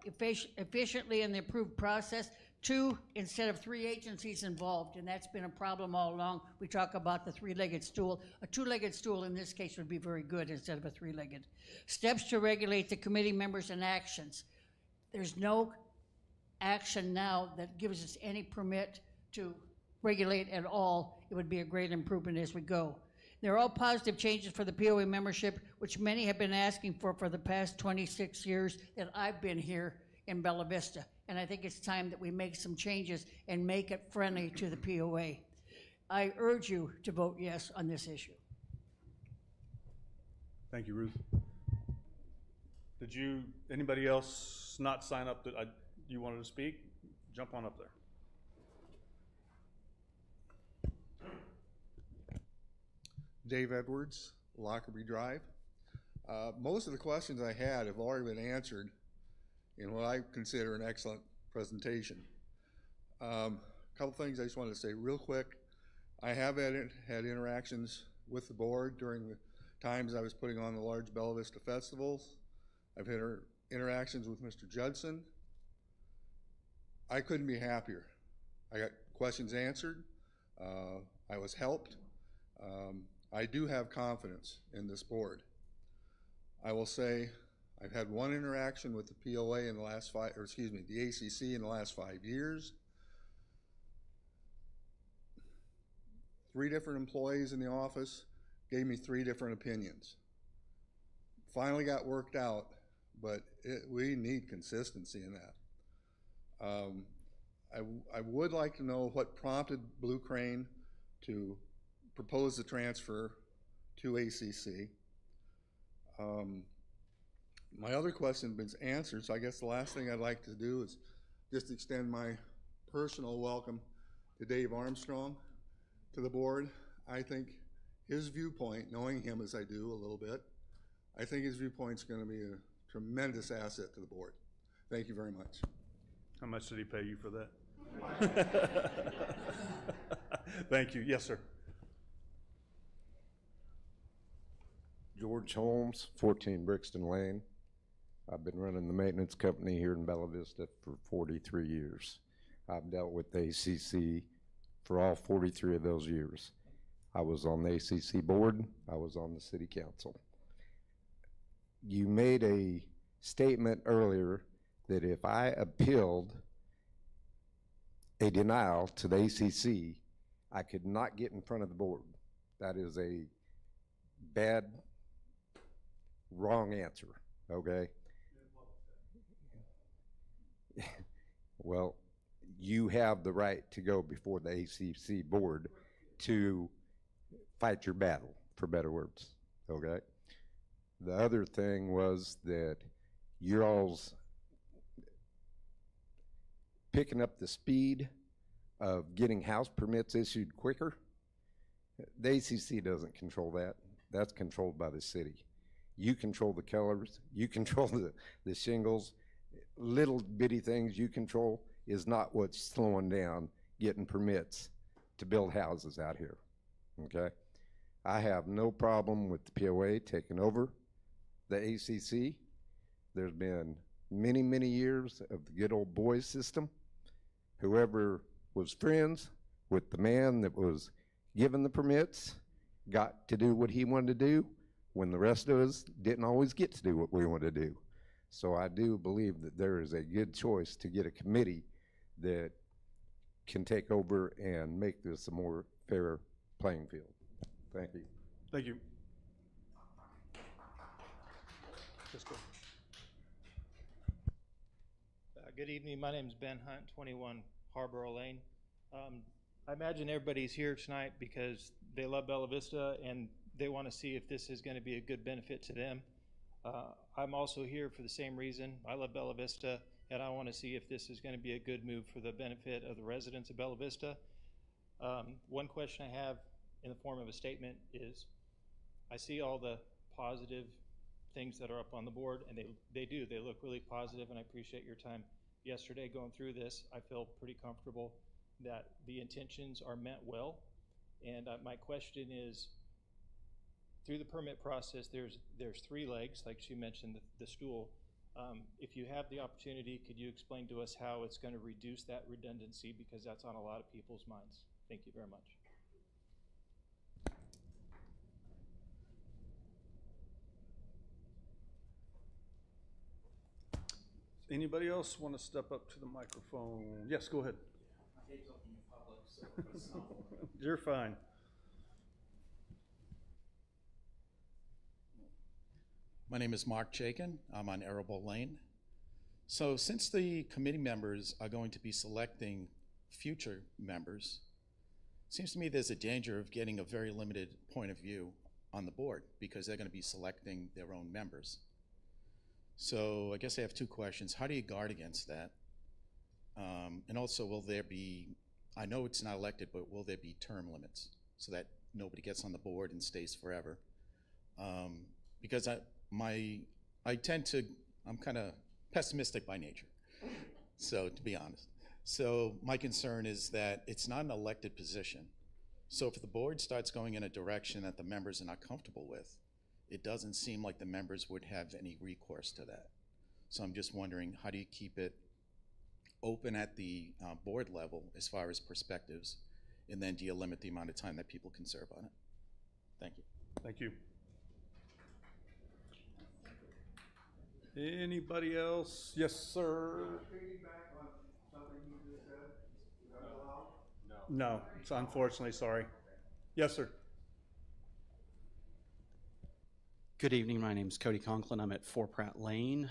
efficiently in the approved process. 2 instead of 3 agencies involved, and that's been a problem all along. We talk about the 3-legged stool. A 2-legged stool in this case would be very good instead of a 3-legged. Steps to regulate the committee members and actions. There's no action now that gives us any permit to regulate at all. It would be a great improvement as we go. They're all positive changes for the POA membership, which many have been asking for the past 26 years that I've been here in Bella Vista. And I think it's time that we make some changes and make it friendly to the POA. I urge you to vote yes on this issue. Thank you, Ruth. Did anybody else not sign up that you wanted to speak? Jump on up there. Dave Edwards, Lockerbie Drive. Most of the questions I had have already been answered in what I consider an excellent presentation. A couple things I just wanted to say real quick. I have had interactions with the board during the times I was putting on the large Bella Vista festivals. I've had interactions with Mr. Judson. I couldn't be happier. I got questions answered. I was helped. I do have confidence in this board. I will say I've had one interaction with the POA in the last the ACC in the last 5 years. 3 different employees in the office gave me 3 different opinions. Finally got worked out, but we need consistency in that. I would like to know what prompted Blue Crane to propose the transfer to ACC. My other question has been answered, so I guess the last thing I'd like to do is just extend my personal welcome to Dave Armstrong to the board. I think his viewpoint, knowing him as I do a little bit, I think his viewpoint's going to be a tremendous asset to the board. Thank you very much. How much did he pay you for that? Thank you. Yes, sir. George Holmes, 14 Brixton Lane. I've been running the maintenance company here in Bella Vista for 43 years. I've dealt with the ACC for all 43 of those years. I was on the ACC board. I was on the city council. You made a statement earlier that if I appealed a denial to the ACC, I could not get in front of the board. That is a bad, wrong answer, okay? Well, you have the right to go before the ACC board to fight your battle, for better words, okay? The other thing was that you're all's picking up the speed of getting house permits issued quicker. The ACC doesn't control that. That's controlled by the city. You control the colors, you control the shingles. Little bitty things you control is not what's slowing down getting permits to build houses out here, okay? I have no problem with the POA taking over the ACC. There's been many, many years of the good old boys system. Whoever was friends with the man that was given the permits got to do what he wanted to do when the rest of us didn't always get to do what we wanted to do. So I do believe that there is a good choice to get a committee that can take over and make this a more fair playing field. Thank you. Thank you. Good evening. My name is Ben Hunt, 21 Harborough Lane. I imagine everybody's here tonight because they love Bella Vista and they want to see if this is going to be a good benefit to them. I'm also here for the same reason. I love Bella Vista, and I want to see if this is going to be a good move for the benefit of the residents of Bella Vista. One question I have in the form of a statement is, I see all the positive things that are up on the board, and they look really positive, and I appreciate your time yesterday going through this. I feel pretty comfortable that the intentions are meant well. And my question is, through the permit process, there's 3 legs, like she mentioned, the stool. If you have the opportunity, could you explain to us how it's going to reduce that redundancy, because that's on a lot of people's minds? Thank you very much. Anybody else want to step up to the microphone? Yes, go ahead. I hate talking in public, so if it's not You're fine. My name is Mark Chaikin. I'm on Arable Lane. So since the committee members are going to be selecting future members, it seems to me there's a danger of getting a very limited point of view on the board because they're going to be selecting their own members. So I guess I have 2 questions. How do you guard against that? And also, will there be, I know it's not elected, but will there be term limits so that nobody gets on the board and stays forever? Because I'm kind of pessimistic by nature, so to be honest. So my concern is that it's not an elected position. So if the board starts going in a direction that the members are not comfortable with, it doesn't seem like the members would have any recourse to that. So I'm just wondering, how do you keep it open at the board level as far as perspectives, and then do you limit the amount of time that people can serve on it? Thank you. Thank you. Anybody else? Yes, sir. Piggyback on something you just said? Is that allowed? No, it's unfortunately, sorry. Yes, sir. Good evening. My name is Cody Conklin. I'm at 4 Pratt Lane.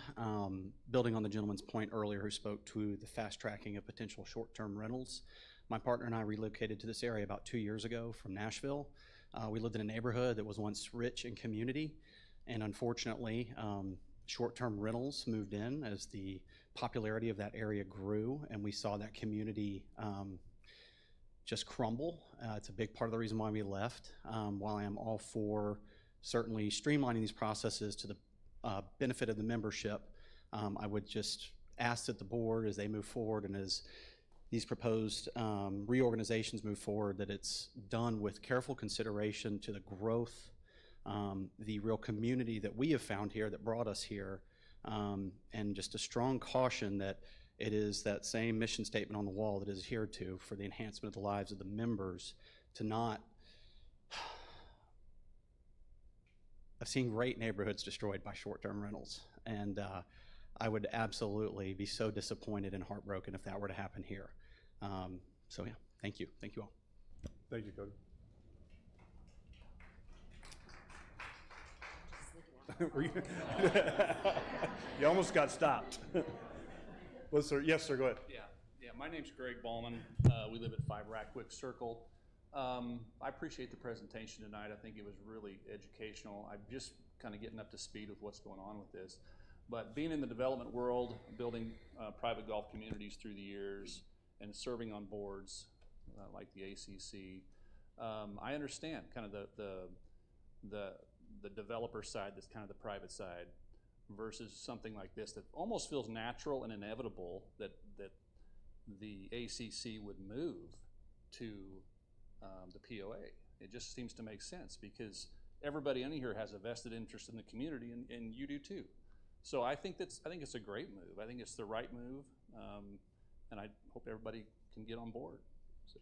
Building on the gentleman's point earlier who spoke to the fast tracking of potential short-term rentals. My partner and I relocated to this area about 2 years ago from Nashville. We lived in a neighborhood that was once rich in community, and unfortunately, short-term rentals moved in as the popularity of that area grew, and we saw that community just crumble. It's a big part of the reason why we left. While I am all for certainly streamlining these processes to the benefit of the membership, I would just ask that the board, as they move forward and as these proposed reorganizations move forward, that it's done with careful consideration to the growth, the real community that we have found here that brought us here, and just a strong caution that it is that same mission statement on the wall that is adhered to for the enhancement of the lives of the members, to not. I've seen great neighborhoods destroyed by short-term rentals, and I would absolutely be so disappointed and heartbroken if that were to happen here. So yeah, thank you. Thank you all. Thank you, Cody. You almost got stopped. Yes, sir, go ahead. Yeah, my name's Greg Ballman. We live at 5 Rackwick Circle. I appreciate the presentation tonight. I think it was really educational. I'm just kind of getting up to speed with what's going on with this. But being in the development world, building private golf communities through the years, and serving on boards like the ACC, I understand kind of the developer side, that's kind of the private side, versus something like this that almost feels natural and inevitable that the ACC would move to the POA. It just seems to make sense because everybody in here has a vested interest in the community, and you do too. So I think it's a great move. I think it's the right move, and I hope everybody can get on board. So.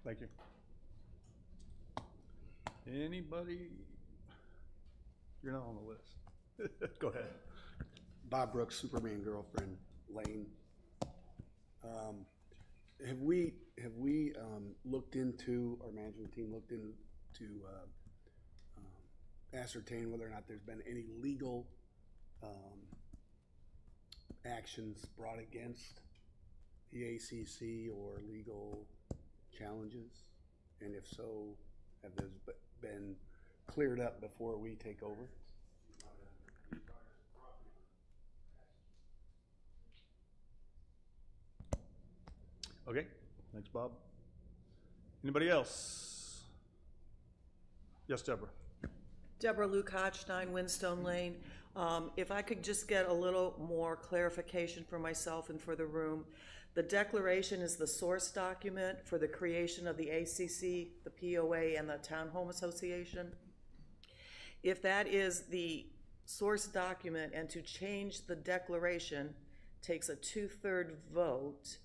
Thank you. Anybody? You're not on the list. Go ahead. Bob Brooks, Superman Girlfriend Lane. have we looked into, our management team looked into ascertain whether or not there's been any legal actions brought against the ACC or legal challenges? And if so, have those been cleared up before we take over? Okay, thanks, Bob. Anybody else? Yes, Deborah. Deborah Lukács, 9 Windstone Lane. If I could just get a little more clarification for myself and for the room. The declaration is the source document for the creation of the ACC, the POA, and the Town Home Association. If that is the source document and to change the declaration takes a 2/3 vote,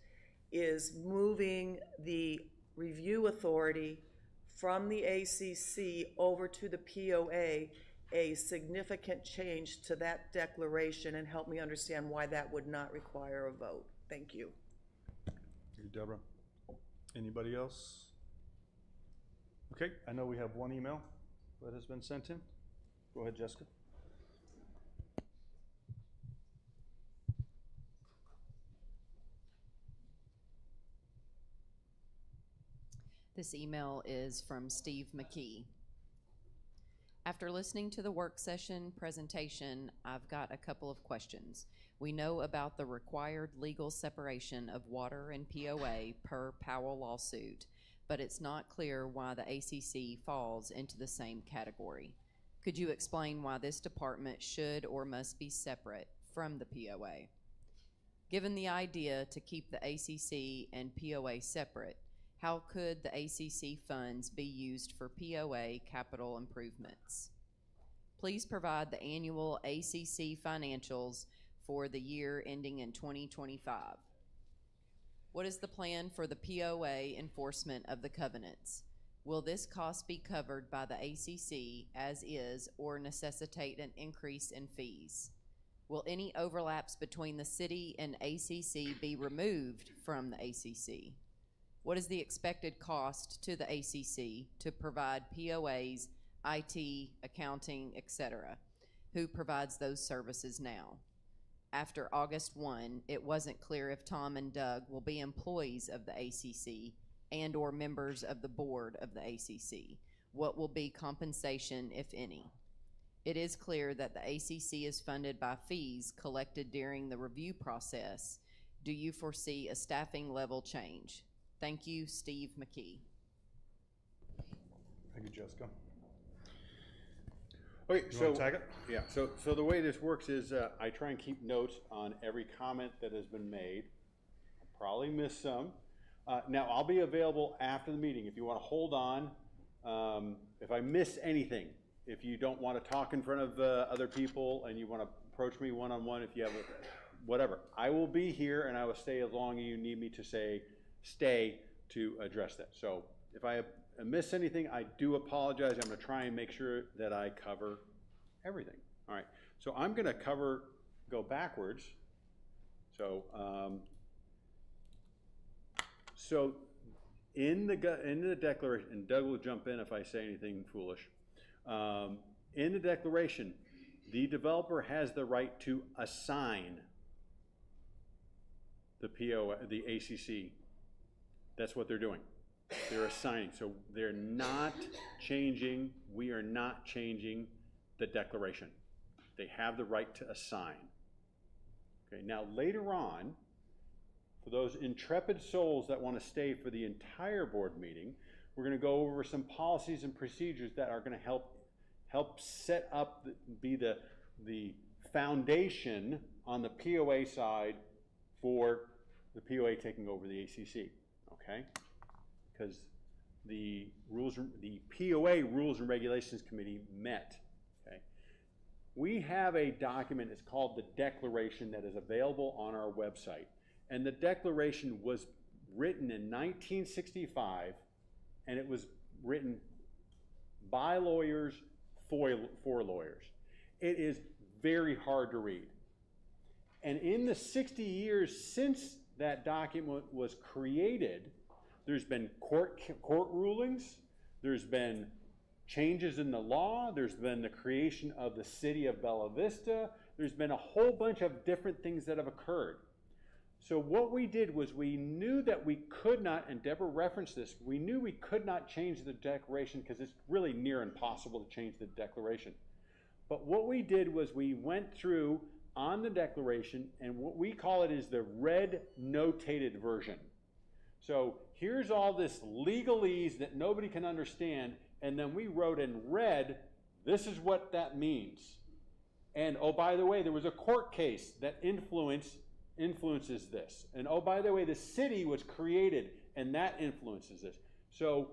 is moving the review authority from the ACC over to the POA a significant change to that declaration, and help me understand why that would not require a vote. Thank you. Thank you, Deborah. Anybody else? Okay, I know we have one email that has been sent in. Go ahead, Jessica. This email is from Steve McKee. After listening to the work session presentation, I've got a couple of questions. We know about the required legal separation of water and POA per Powell lawsuit, but it's not clear why the ACC falls into the same category. Could you explain why this department should or must be separate from the POA? Given the idea to keep the ACC and POA separate, how could the ACC funds be used for POA capital improvements? Please provide the annual ACC financials for the year ending in 2025. What is the plan for the POA enforcement of the covenants? Will this cost be covered by the ACC as is or necessitate an increase in fees? Will any overlaps between the city and ACC be removed from the ACC? What is the expected cost to the ACC to provide POAs, IT, accounting, etc.? Who provides those services now? After August 1, it wasn't clear if Tom and Doug will be employees of the ACC and or members of the board of the ACC. What will be compensation, if any? It is clear that the ACC is funded by fees collected during the review process. Do you foresee a staffing level change? Thank you, Steve McKee. Thank you, Jessica. Okay, You want to tag it? Yeah, so the way this works is I try and keep notes on every comment that has been made. I'll probably miss some. Now, I'll be available after the meeting if you want to hold on. If I miss anything, if you don't want to talk in front of other people and you want to approach me one-on-one, if you have whatever, I will be here and I will stay as long as you need me to stay to address that. So if I miss anything, I do apologize. I'm going to try and make sure that I cover everything. All right, so I'm going to go backwards. So so in the declaration, and Doug will jump in if I say anything foolish. In the declaration, the developer has the right to assign the POA, the ACC. That's what they're doing. They're assigning. So they're not changing, we are not changing the declaration. They have the right to assign. Okay, now later on, for those intrepid souls that want to stay for the entire board meeting, we're going to go over some policies and procedures that are going to help set up, be the foundation on the POA side for the POA taking over the ACC. Okay, because the POA Rules and Regulations Committee met. Okay, we have a document. It's called the Declaration that is available on our website, and the Declaration was written in 1965, and it was written by lawyers for lawyers. It is very hard to read, and in the 60 years since that document was created, there's been court rulings, there's been changes in the law, there's been the creation of the city of Bella Vista, there's been a whole bunch of different things that have occurred. So what we did was we knew that we could not, and Deborah referenced this, we knew we could not change the declaration because it's really near impossible to change the declaration. But what we did was we went through on the declaration, and what we call it is the red notated version. So here's all this legalese that nobody can understand, and then we wrote in red, this is what that means. And oh, by the way, there was a court case that influences this. And oh, by the way, the city was created, and that influences this. So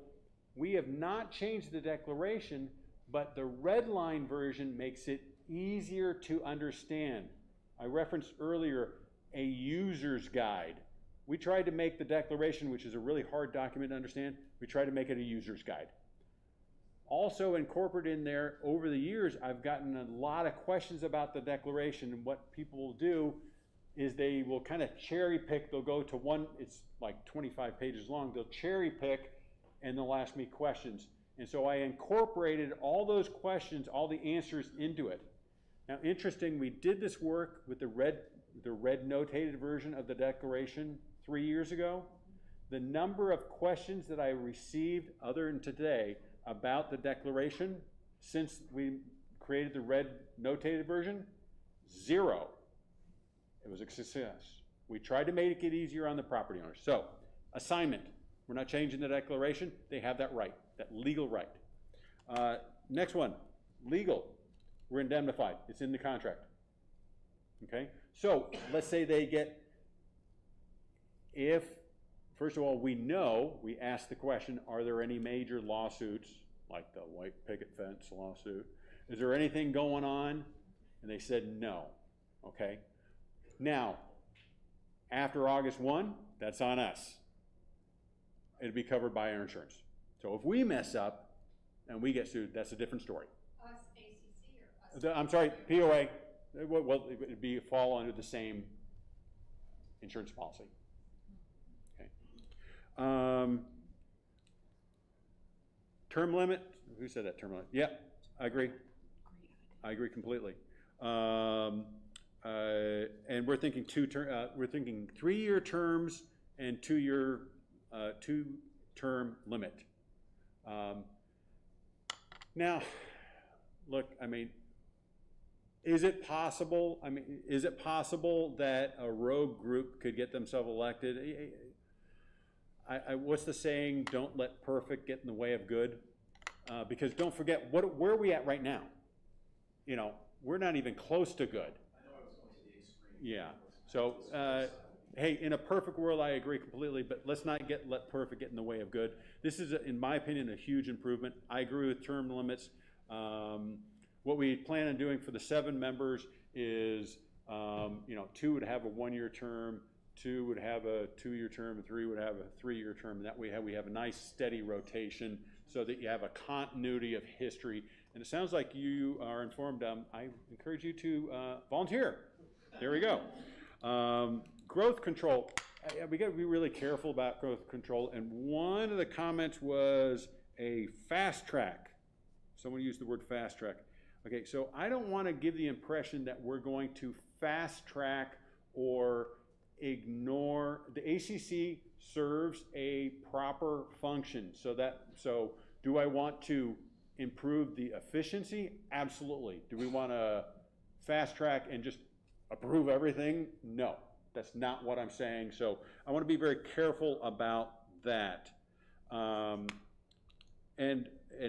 we have not changed the declaration, but the red line version makes it easier to understand. I referenced earlier a user's guide. We tried to make the declaration, which is a really hard document to understand, we tried to make it a user's guide. Also incorporated in there, over the years, I've gotten a lot of questions about the declaration, and what people will do is they will kind of cherry pick, they'll go to one, it's like 25 pages long, they'll cherry pick and they'll ask me questions. And so I incorporated all those questions, all the answers into it. Now, interesting, we did this work with the red notated version of the declaration 3 years ago. The number of questions that I received other than today about the declaration since we created the red notated version, 0. It was a success. We tried to make it easier on the property owners. So, assignment. We're not changing the declaration. They have that right, that legal right. Next one, legal. We're indemnified. It's in the contract. Okay? So, let's say they get, first of all, we ask the question, are there any major lawsuits, like the white picket fence lawsuit? Is there anything going on? And they said no. Okay? Now, after August 1, that's on us. It'll be covered by our insurance. So if we mess up and we get sued, that's a different story. Us, ACC, or us? I'm sorry, POA. Well, it would fall under the same insurance policy. Okay. Term limit. Who said that term limit? Yeah, I agree. I agree completely. And we're thinking 3-year terms and 2-year two-term limit. Now, look, I mean, is it possible that a rogue group could get themselves elected? What's the saying? Don't let perfect get in the way of good. Because don't forget, where are we at right now? You know, we're not even close to good. I know I was going to the extreme. Yeah. So, hey, in a perfect world, I agree completely, but let's not let perfect get in the way of good. This is, in my opinion, a huge improvement. I agree with term limits. What we plan on doing for the 7 members is, 2 would have a 1-year term, 2 would have a 2-year term, and 3 would have a 3-year term. And that way we have a nice steady rotation so that you have a continuity of history. And it sounds like you are informed. I encourage you to volunteer. There we go. Growth control. We got to be really careful about growth control. And one of the comments was a fast track. Someone used the word fast track. Okay, so I don't want to give the impression that we're going to fast track or ignore. The ACC serves a proper function. So do I want to improve the efficiency? Absolutely. Do we want to fast track and just approve everything? No, that's not what I'm saying. So I want to be very careful about that. And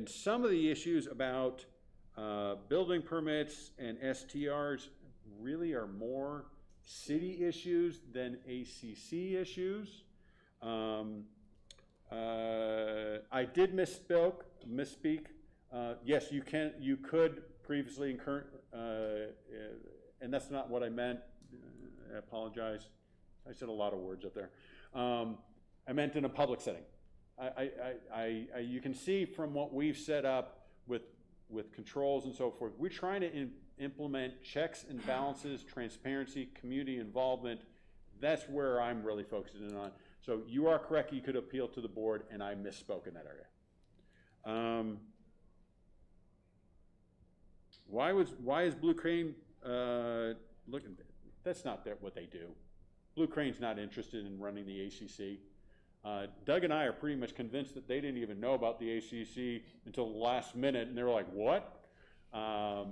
some of the issues about building permits and STRs really are more city issues than ACC issues. I did misspeak. Yes, you could previously incur, and that's not what I meant. I apologize. I said a lot of words up there. I meant in a public setting. You can see from what we've set up with controls and so forth, we're trying to implement checks and balances, transparency, community involvement That's where I'm really focusing in on. So you are correct, you could appeal to the board, and I misspoke in that area. Why is Blue Crane looking? That's not what they do. Blue Crane's not interested in running the ACC. Doug and I are pretty much convinced that they didn't even know about the ACC until the last minute, and they were like, "What?" I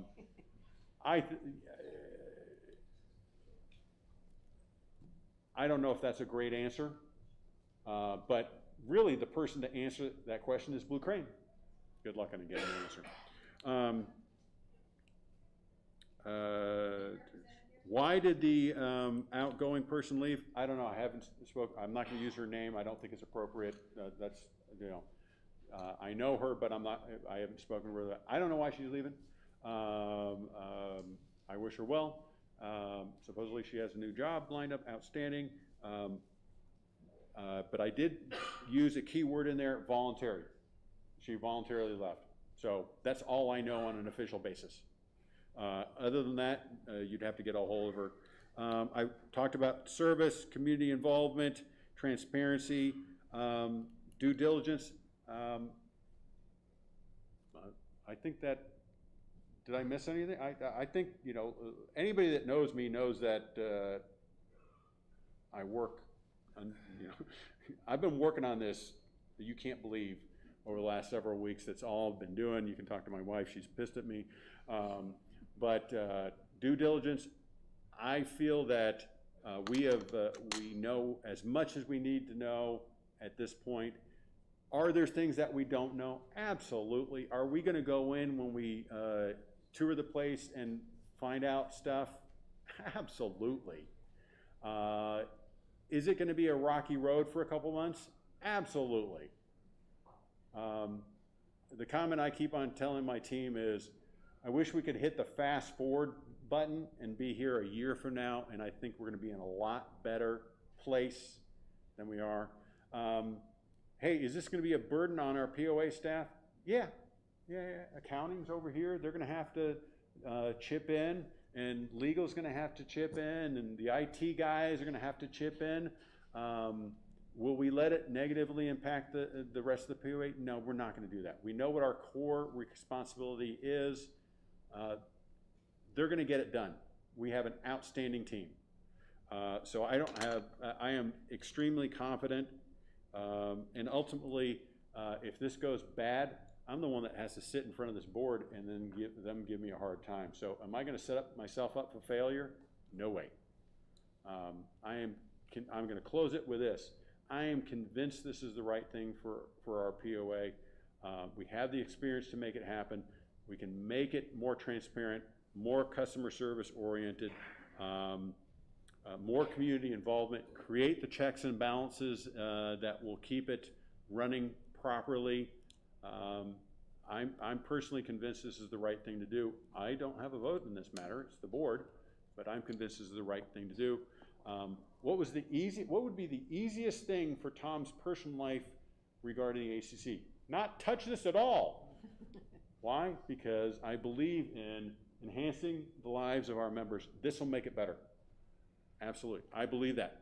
don't know if that's a great answer, but really the person to answer that question is Blue Crane. Good luck on getting an answer. Why did the outgoing person leave? I don't know. I haven't spoken. I'm not going to use her name. I don't think it's appropriate. That's, you know, I know her, but I haven't spoken to her. I don't know why she's leaving. I wish her well. Supposedly she has a new job lined up, outstanding. But I did use a key word in there, voluntary. She voluntarily left. So that's all I know on an official basis. Other than that, you'd have to get a hold of her. I talked about service, community involvement, transparency, due diligence. I think that, did I miss anything? I think, you know, anybody that knows me knows that I work on, you know, I've been working on this, you can't believe, over the last several weeks. That's all I've been doing. You can talk to my wife, she's pissed at me. But due diligence, I feel that we know as much as we need to know at this point. Are there things that we don't know? Absolutely. Are we going to go in when we tour the place and find out stuff? Absolutely. Is it going to be a rocky road for a couple months? Absolutely. The comment I keep on telling my team is, I wish we could hit the fast forward button and be here a year from now, and I think we're going to be in a lot better place than we are. Hey, is this going to be a burden on our POA staff? Yeah. Accounting's over here. They're going to have to chip in, and legal's going to have to chip in, and the IT guys are going to have to chip in. Will we let it negatively impact the rest of the POA? No, we're not going to do that. We know what our core responsibility is. They're going to get it done. We have an outstanding team. So I am extremely confident. And ultimately, if this goes bad, I'm the one that has to sit in front of this board and then give me a hard time. So am I going to set myself up for failure? No way. I'm going to close it with this. I am convinced this is the right thing for our POA. We have the experience to make it happen. We can make it more transparent, more customer service oriented, more community involvement, create the checks and balances that will keep it running properly. I'm personally convinced this is the right thing to do. I don't have a vote in this matter, it's the board, but I'm convinced this is the right thing to do. What would be the easiest thing for Tom's personal life regarding the ACC? Not touch this at all. Why? Because I believe in enhancing the lives of our members. This will make it better. Absolutely. I believe that.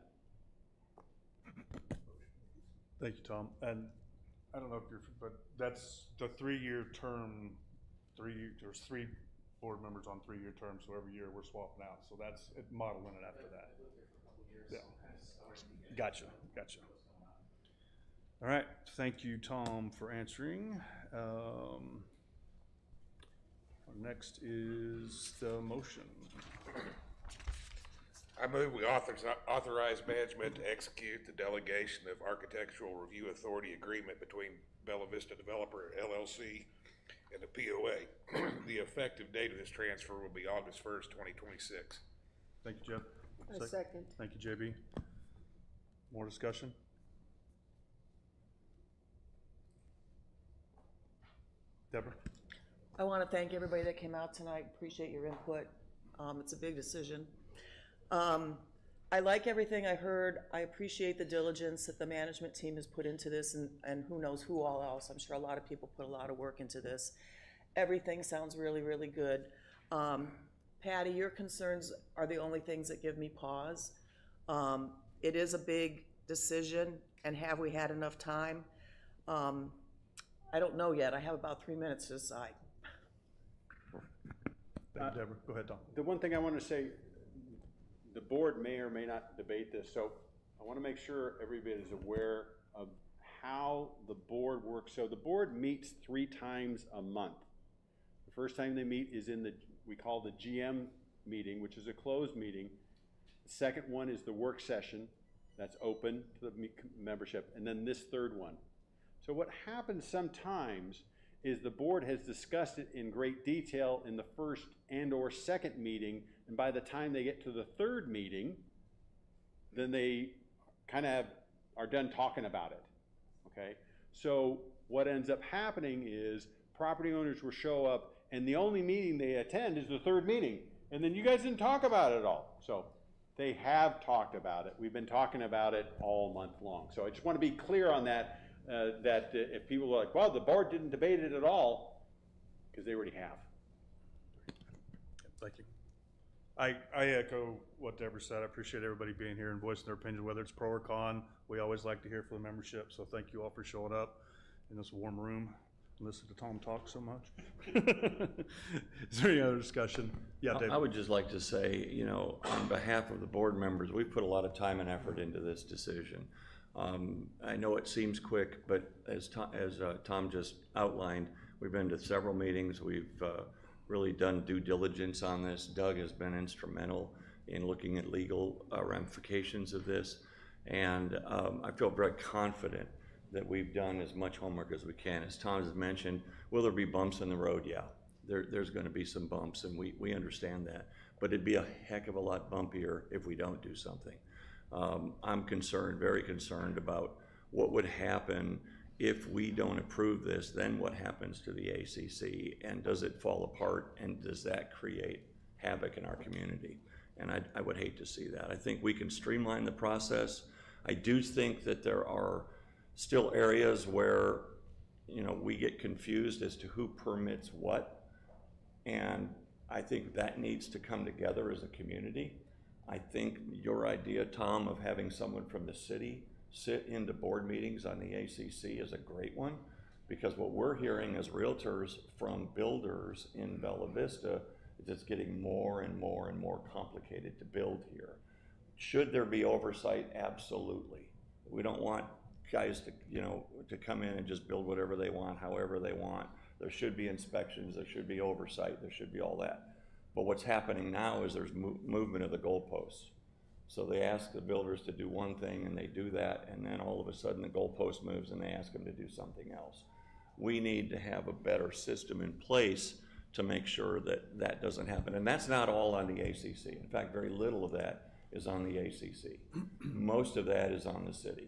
Thank you, Tom. And I don't know if but that's the 3-year term, there's 3 board members on 3-year terms, so every year we're swapping out. So that's modeling it after that. Yeah. Gotcha. All right. Thank you, Tom, for answering. Next is the motion. I move we authorize management to execute the delegation of Architectural Review Authority agreement between Bella Vista Developer LLC and the POA. The effective date of this transfer will be August 1st, 2026. Thank you, Jeff. A second. Thank you, JB. More discussion? Deborah? I want to thank everybody that came out tonight. Appreciate your input. It's a big decision. I like everything I heard. I appreciate the diligence that the management team has put into this, and who knows who all else. I'm sure a lot of people put a lot of work into this. Everything sounds really, really good. Patty, your concerns are the only things that give me pause. It is a big decision, and have we had enough time? I don't know yet. I have about 3 minutes to decide. Thank you, Deborah. Go ahead, Tom. The one thing I want to say, the board may or may not debate this, so I want to make sure everybody is aware of how the board works. So the board meets 3 times a month. The first time they meet is in we call the GM meeting, which is a closed meeting. The second one is the work session, that's open to the membership, and then this third one. So what happens sometimes is the board has discussed it in great detail in the first and or second meeting, and by the time they get to the third meeting, then they kind of are done talking about it, okay? So what ends up happening is property owners will show up, and the only meeting they attend is the third meeting, and then you guys didn't talk about it at all. So they have talked about it. We've been talking about it all month long. So I just want to be clear on that, if people are like, well, the board didn't debate it at all, because they already have. Thank you. I echo what Deborah said. I appreciate everybody being here and voicing their opinion, whether it's pro or con. We always like to hear from the membership, so thank you all for showing up in this warm room and listen to Tom talk so much. Is there any other discussion? Yeah, David. I would just like to say, you know, on behalf of the board members, we've put a lot of time and effort into this decision. I know it seems quick, but as Tom just outlined, we've been to several meetings. We've really done due diligence on this. Doug has been instrumental in looking at legal ramifications of this. And I feel very confident that we've done as much homework as we can. As Tom has mentioned, will there be bumps in the road? Yeah, there's going to be some bumps, and we understand that. But it'd be a heck of a lot bumpier if we don't do something. I'm concerned, very concerned about what would happen if we don't approve this. Then what happens to the ACC, and does it fall apart, and does that create havoc in our community? And I would hate to see that. I think we can streamline the process. I do think that there are still areas where, you know, we get confused as to who permits what, and I think that needs to come together as a community. I think your idea, Tom, of having someone from the city sit into board meetings on the ACC is a great one, because what we're hearing as realtors from builders in Bella Vista is it's getting more and more and more complicated to build here. Should there be oversight? Absolutely. We don't want guys to, you know, to come in and just build whatever they want, however they want. There should be inspections, there should be oversight, there should be all that. But what's happening now is there's movement of the goalposts. So they ask the builders to do one thing and they do that, and then all of a sudden the goalpost moves and they ask them to do something else. We need to have a better system in place to make sure that that doesn't happen. And that's not all on the ACC. In fact, very little of that is on the ACC. Most of that is on the city.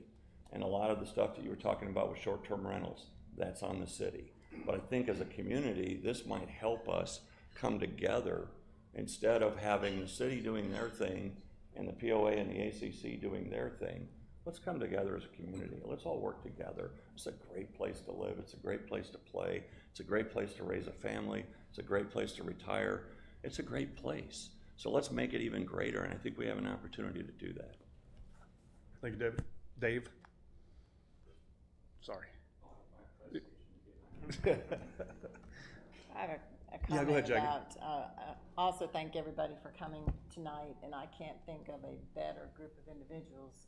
And a lot of the stuff that you were talking about with short-term rentals, that's on the city. But I think as a community, this might help us come together instead of having the city doing their thing and the POA and the ACC doing their thing. Let's come together as a community. Let's all work together. It's a great place to live. It's a great place to play. It's a great place to raise a family. It's a great place to retire. It's a great place. So let's make it even greater, and I think we have an opportunity to do that. Thank you, David. Dave? Sorry. I have a Yeah, go ahead, comment Jackie. about, also thank everybody for coming tonight, and I can't think of a better group of individuals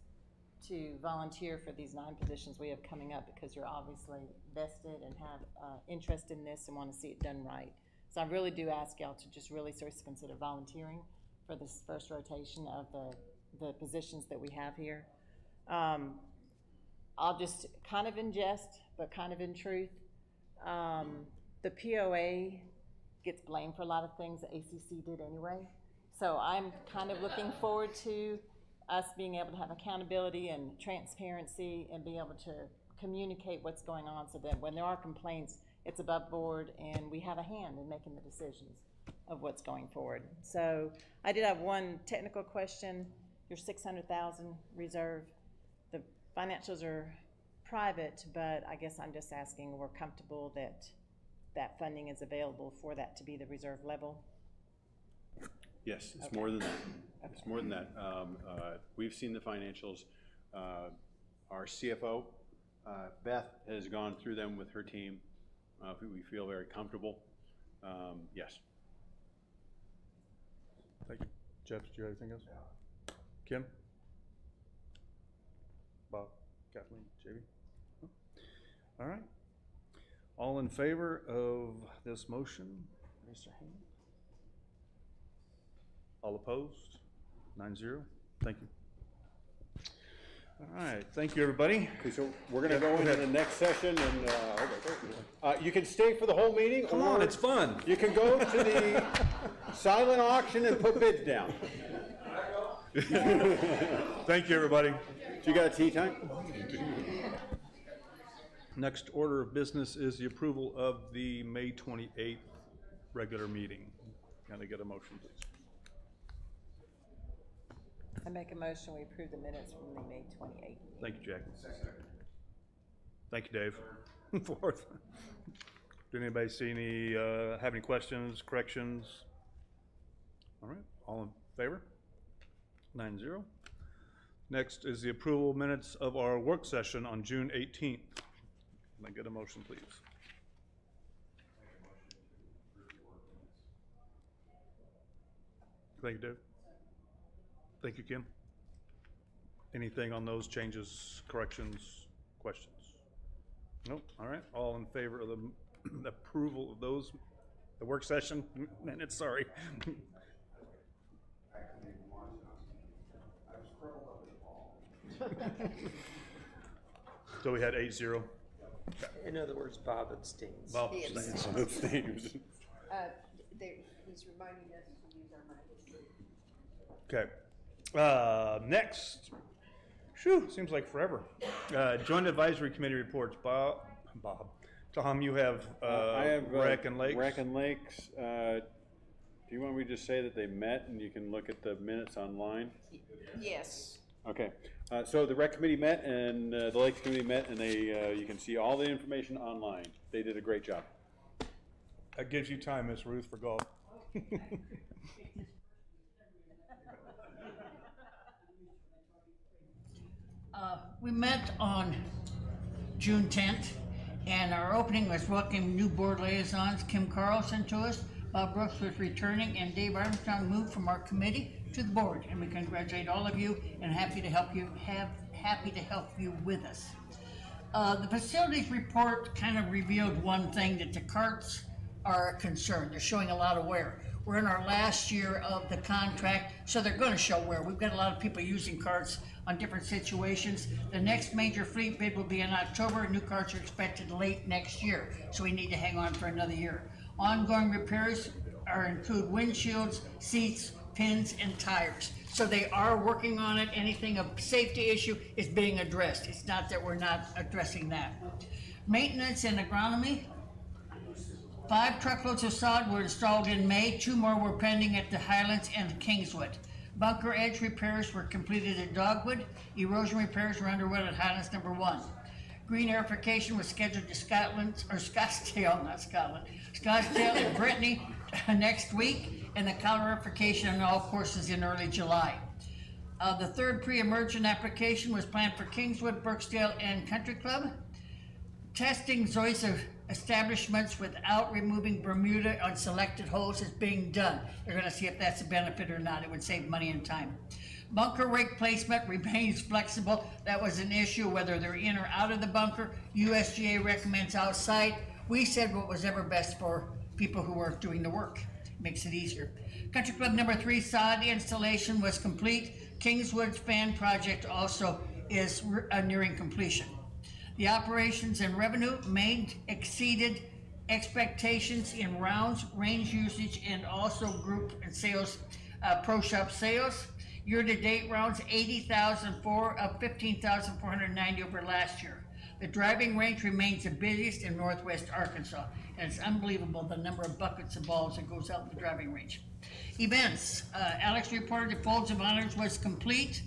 to volunteer for these 9 positions we have coming up, because you're obviously vested and have interest in this and want to see it done right. So I really do ask y'all to just really seriously consider volunteering for this first rotation of the positions that we have here. I'll just kind of in jest, but kind of in truth. The POA gets blamed for a lot of things the ACC did anyway. So I'm kind of looking forward to us being able to have accountability and transparency and be able to communicate what's going on, so that when there are complaints, it's above board and we have a hand in making the decisions of what's going forward. So I did have one technical question. Your $600,000 reserve, the financials are private, but I guess I'm just asking, we're comfortable that that funding is available for that to be the reserve level? Yes, it's more than that. It's more than that. We've seen the financials. Our CFO, Beth, has gone through them with her team. We feel very comfortable. Yes. Thank you. Jeff, did you have anything else? Kim? Bob? Kathleen? JB? No? All right. All in favor of this motion, raise your hand. All opposed? 9-0. Thank you. All right, thank you, everybody. Okay, so we're gonna go into the next session and, you can stay for the whole meeting. Come on, it's fun. You can go to the silent auction and put bids down. Thank you, everybody. So you got a tea time? Next order of business is the approval of the May 28th regular meeting. Can I get a motion, please? I make a motion, we approve the minutes from the May 28th. Thank you, Jackie. Thank you, Dave. Fourth. Did anybody see any, have any questions, corrections? All right, all in favor? 9-0. Next is the approval minutes of our work session on June 18th. Can I get a motion, please? Thank you, Dave. Thank you, Kim. Anything on those changes, corrections, questions? Nope. All right. All in favor of the approval of those, the work session minutes, sorry. So we had 8-0. In other words, Bob abstains. Bob He abstains. abstains. He's reminding us to use our mics. Okay. Next. Phew, seems like forever. Joint Advisory Committee reports. Bob. Tom, you have, I have Rec and Lakes. Rec and Lakes. Do you want me to just say that they met and you can look at the minutes online? Yes. Okay. So the Rec Committee met and the Lakes Committee met, and they you can see all the information online. They did a great job. That gives you time, Miss Ruth, for golf. We met on June 10th, and our opening was welcoming new board liaisons, Kim Carlson to us, Bob Brooks was returning, and Dave Armstrong moved from our committee to the board. And we congratulate all of you and happy to help you with us. The facilities report kind of revealed one thing, that the carts are a concern. They're showing a lot of wear. We're in our last year of the contract, so they're going to show wear. We've got a lot of people using carts on different situations. The next major fleet bid will be in October. New carts are expected late next year, so we need to hang on for another year. Ongoing repairs include windshields, seats, pins, and tires. So they are working on it. Anything of safety issue is being addressed. It's not that we're not addressing that. Maintenance and agronomy. 5 truckloads of sod were installed in May. 2 more were pending at the Highlands and Kingswood. Bunker edge repairs were completed at Dogwood. Erosion repairs were underway at Highlands number 1. Green aerification was scheduled to Scottsdale and Brittany next week, and the calorification on all courses in early July. The 3rd pre-emergent application was planned for Kingswood, Birksdale, and Country Club. Testing Zoysia establishments without removing Bermuda on selected holes is being done. They're going to see if that's a benefit or not. It would save money and time. Bunker rake placement remains flexible. That was an issue, whether they're in or out of the bunker. USGA recommends outside. We said what was ever best for people who are doing the work. Makes it easier. Country Club number 3 sod installation was complete. Kingswood's fan project also is nearing completion. The operations and revenue exceeded expectations in rounds, range usage, and also group and sales, pro shop sales. Year-to-date rounds, 80,004, up 15,490 over last year. The driving range remains the busiest in northwest Arkansas, and it's unbelievable the number of buckets of balls that goes out in the driving range. Events, Alex reported the Folds of Honors was complete.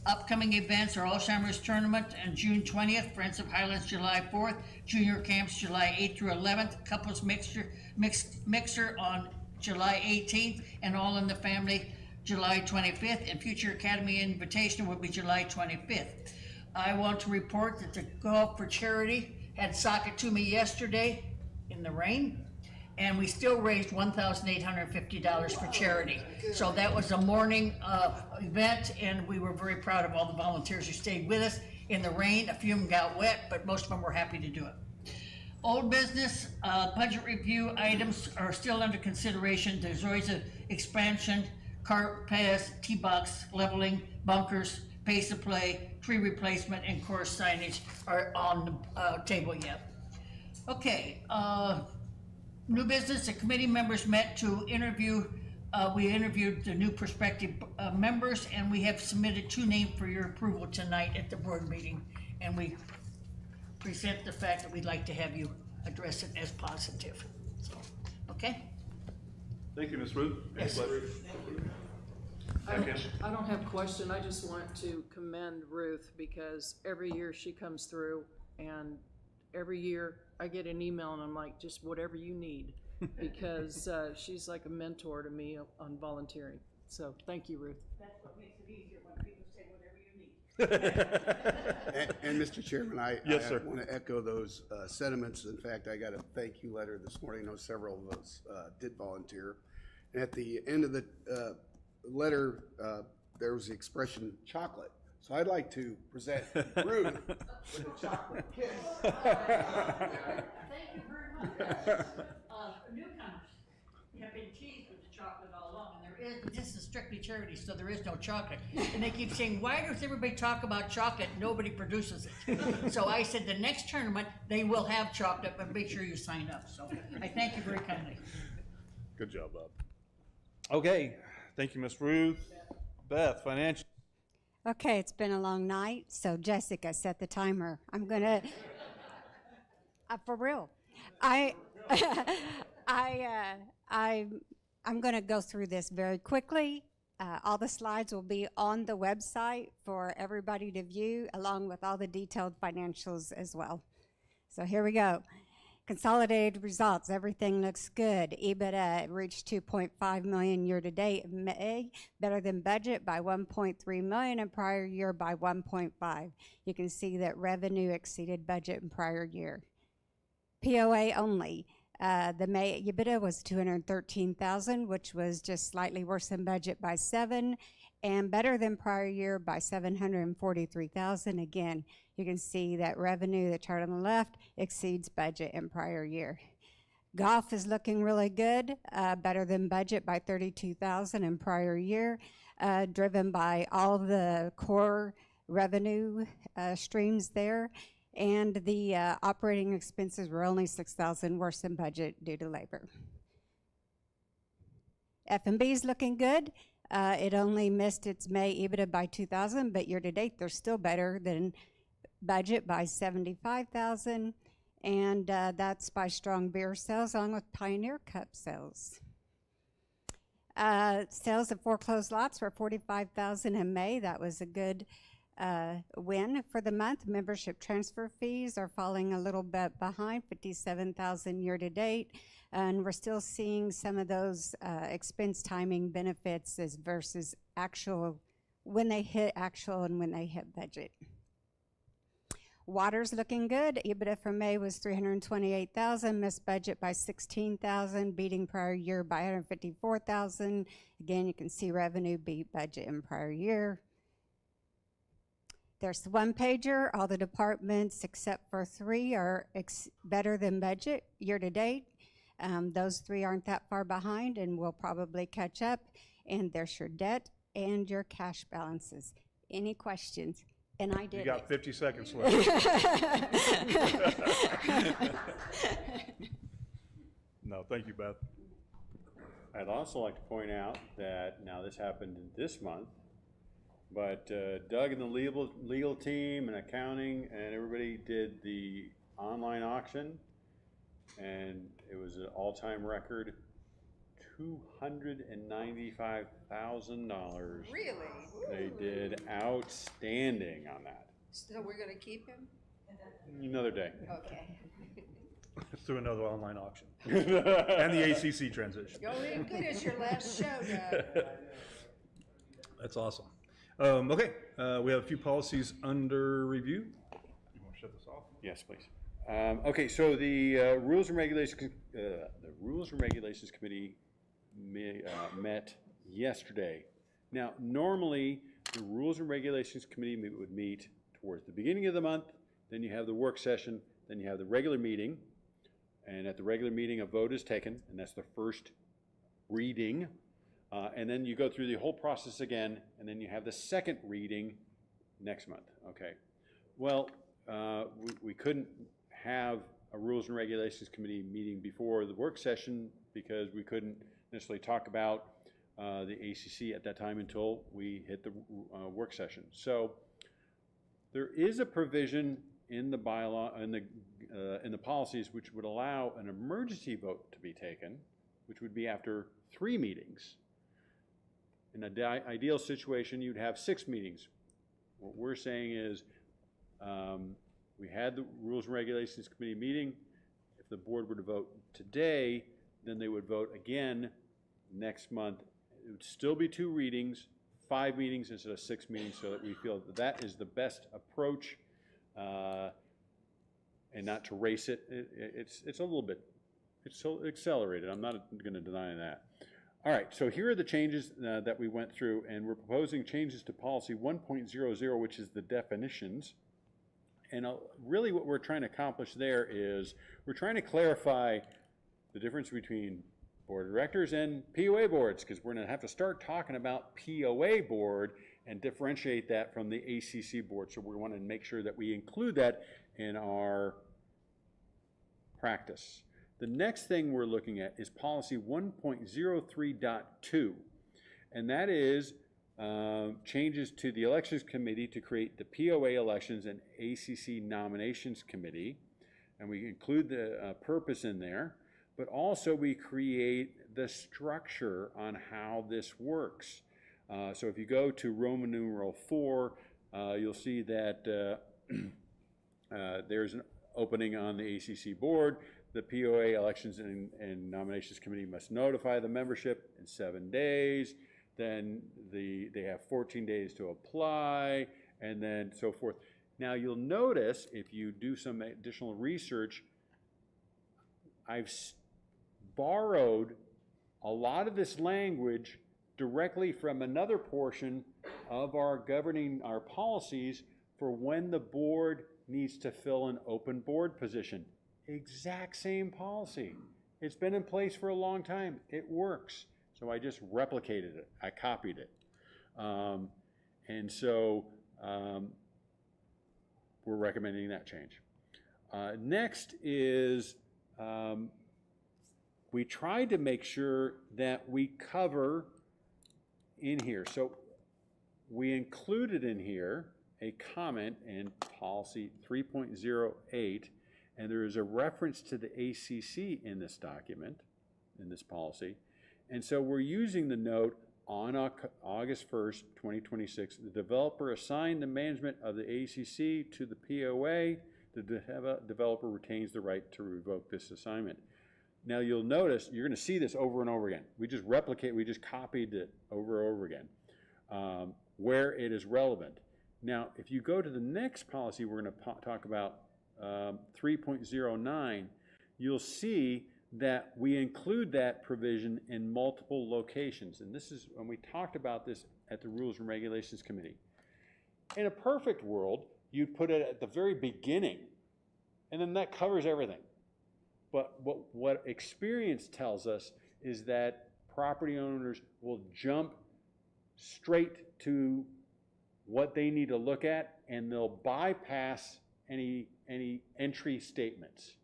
Upcoming events are Alzheimer's Tournament on June 20th, Friends of Highlands July 4th, Junior Camps July 8th through 11th, Couples Mixer on July 18th, and All in the Family, July 25th, and Future Academy Invitation will be July 25th. I want to report that the Golf for Charity had socket to me yesterday in the rain, and we still raised $1,850 for charity. So that was a morning event, and we were very proud of all the volunteers who stayed with us in the rain. A few of them got wet, but most of them were happy to do it. Old business, budget review items are still under consideration. There's always an expansion, car pass, T-box, leveling, bunkers, pace of play, tree replacement, and course signage are on the table yet. Okay, new business, the committee members met to interview, we interviewed the new prospective members, and we have submitted 2 names for your approval tonight at the board meeting, and we present the fact that we'd like to have you address it as positive. So, okay? Thank you, Ms. Ruth. Yes. I don't have a question. I just want to commend Ruth because every year she comes through, and every year I get an email and I'm like, just whatever you need, because she's like a mentor to me on volunteering. So thank you, Ruth. That's what makes it easier when people say whatever you need. And Mr. Chairman, I sir. want to echo those sentiments. In fact, I got a thank you letter this morning. I know several of us did volunteer. And at the end of the letter, there was the expression chocolate. So I'd like to present Ruth with a chocolate kiss. Thank you very much. Newcomers have been teased with the chocolate all along, and this is strictly charity, so there is no chocolate. And they keep saying, why does everybody talk about chocolate and nobody produces it? So I said, the next tournament, they will have chocolate, but make sure you sign up. So I thank you very kindly. Good job, Bob. Okay, thank you, Ms. Ruth. Beth, financial. Okay, it's been a long night, so Jessica, set the timer. I'm gonna, for real. I'm gonna go through this very quickly. All the slides will be on the website for everybody to view, along with all the detailed financials as well. So here we go. Consolidated results, everything looks good. EBITDA reached 2.5 million year to date in May, better than budget by 1.3 million and prior year by 1.5. You can see that revenue exceeded budget in prior year. POA only. The May EBITDA was 213,000, which was just slightly worse than budget by 7, and better than prior year by 743,000. Again, you can see that revenue, the chart on the left, exceeds budget in prior year. Golf is looking really good, better than budget by 32,000 in prior year, driven by all the core revenue streams there. And the operating expenses were only 6,000 worse than budget due to labor. F&B is looking good. It only missed its May EBITDA by 2,000, but year to date they're still better than budget by 75,000, and that's by strong beer sales along with Pioneer Cup sales. Sales of foreclosed lots were 45,000 in May. That was a good win for the month. Membership transfer fees are falling a little bit behind, 57,000 year to date, and we're still seeing some of those expense timing benefits as versus actual, when they hit actual and when they hit budget. Water's looking good. EBITDA for May was 328,000, missed budget by 16,000, beating prior year by 154,000. Again, you can see revenue beat budget in prior year. There's the one pager. All the departments except for 3 are better than budget year to date. Those 3 aren't that far behind and will probably catch up. And there's your debt and your cash balances. Any questions? And I did. You got 50 seconds left. No, thank you, Beth. I'd also like to point out that, now this happened this month, but Doug and the legal team and accounting and everybody did the online auction, and it was an all-time record, $295,000. Really? They did outstanding on that. So we're gonna keep him? Another day. Okay. through another online auction. And the ACC transition. You're as good as your last show, Doug. That's awesome. Okay, we have a few policies under review. You want to shut this off? Yes, please. Okay, so the Rules and Regulations Committee met yesterday. Now, normally, the Rules and Regulations Committee would meet towards the beginning of the month, then you have the work session, then you have the regular meeting, and at the regular meeting, a vote is taken, and that's the first reading, and then you go through the whole process again, and then you have the second reading next month, okay? Well, we couldn't have a Rules and Regulations Committee meeting before the work session because we couldn't necessarily talk about the ACC at that time until we hit the work session. So there is a provision in the bylaw, in the policies, which would allow an emergency vote to be taken, which would be after 3 meetings. In an ideal situation, you'd have 6 meetings. What we're saying is we had the Rules and Regulations Committee meeting. If the board were to vote today, then they would vote again next month. It would still be 2 readings, 5 meetings instead of 6 meetings, so that we feel that that is the best approach, and not to race it. It's a little bit, it's so accelerated. I'm not going to deny that. All right, so here are the changes that we went through, and we're proposing changes to policy 1.00, which is the definitions. And really what we're trying to accomplish there is we're trying to clarify the difference between board of directors and POA boards, because we're going to have to start talking about POA board and differentiate that from the ACC board. So we want to make sure that we include that in our practice. The next thing we're looking at is policy 1.03.2, and that is changes to the elections committee to create the POA elections and ACC nominations committee, and we include the purpose in there, but also we create the structure on how this works. So if you go to Roman numeral 4, you'll see that there's an opening on the ACC board. The POA elections and nominations committee must notify the membership in 7 days. Then they have 14 days to apply, and then so forth. Now you'll notice, if you do some additional research, I've borrowed a lot of this language directly from another portion of our governing our policies for when the board needs to fill an open board position. Exact same policy. It's been in place for a long time. It works. So I just replicated it. I copied it. And so we're recommending that change. Next is we tried to make sure that we cover in here. So we included in here a comment in policy 3.08, and there is a reference to the ACC in this document, in this policy. And so we're using the note on August 1st, 2026, the developer assigned the management of the ACC to the POA. The developer retains the right to revoke this assignment. Now you'll notice, you're going to see this over and over again. We just copied it over and over again where it is relevant. Now, if you go to the next policy we're going to talk about, 3.09, you'll see that we include that provision in multiple locations. And this is when we talked about this at the Rules and Regulations Committee. In a perfect world, you'd put it at the very beginning, and then that covers everything. But what experience tells us is that property owners will jump straight to what they need to look at, and they'll bypass any entry statements.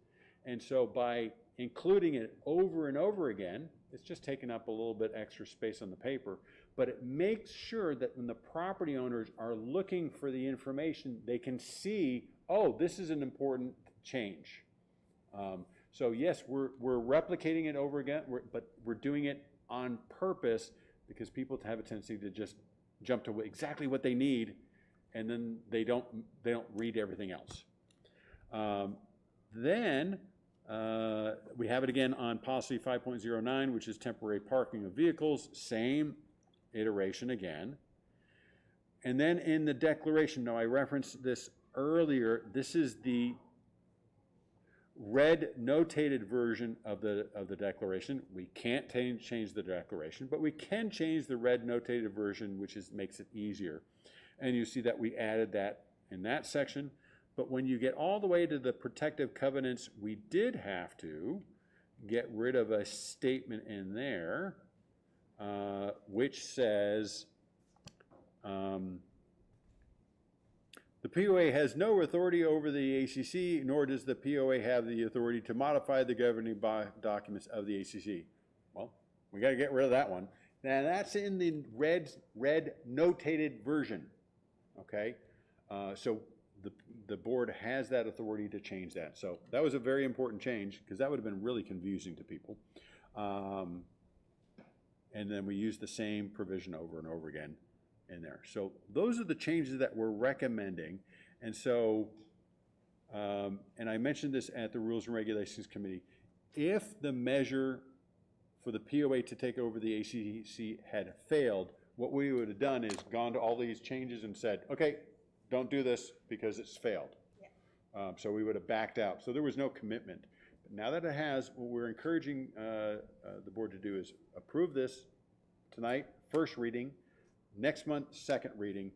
And so by including it over and over again, it's just taking up a little bit extra space on the paper, but it makes sure that when the property owners are looking for the information, they can see, oh, this is an important change. So yes, we're replicating it over again, but we're doing it on purpose because people have a tendency to just jump to exactly what they need, and then they don't read everything else. Then We have it again on policy 5.09, which is temporary parking of vehicles, same iteration again. And then in the declaration, now I referenced this earlier, this is the red notated version of the declaration. We can't change the declaration, but we can change the red notated version, which makes it easier. And you see that we added that in that section. But when you get all the way to the protective covenants, we did have to get rid of a statement in there, which says, the POA has no authority over the ACC, nor does the POA have the authority to modify the governing documents of the ACC. Well, we got to get rid of that one. Now that's in the red notated version, okay? So the board has that authority to change that. So that was a very important change because that would have been really confusing to people. And then we used the same provision over and over again in there. So those are the changes that we're recommending. And so, and I mentioned this at the Rules and Regulations Committee, if the measure for the POA to take over the ACC had failed, what we would have done is gone to all these changes and said, okay, don't do this because it's failed. Yeah. So we would have backed out. So there was no commitment. But now that it has, what we're encouraging the board to do is approve this tonight, first reading, next month, second reading.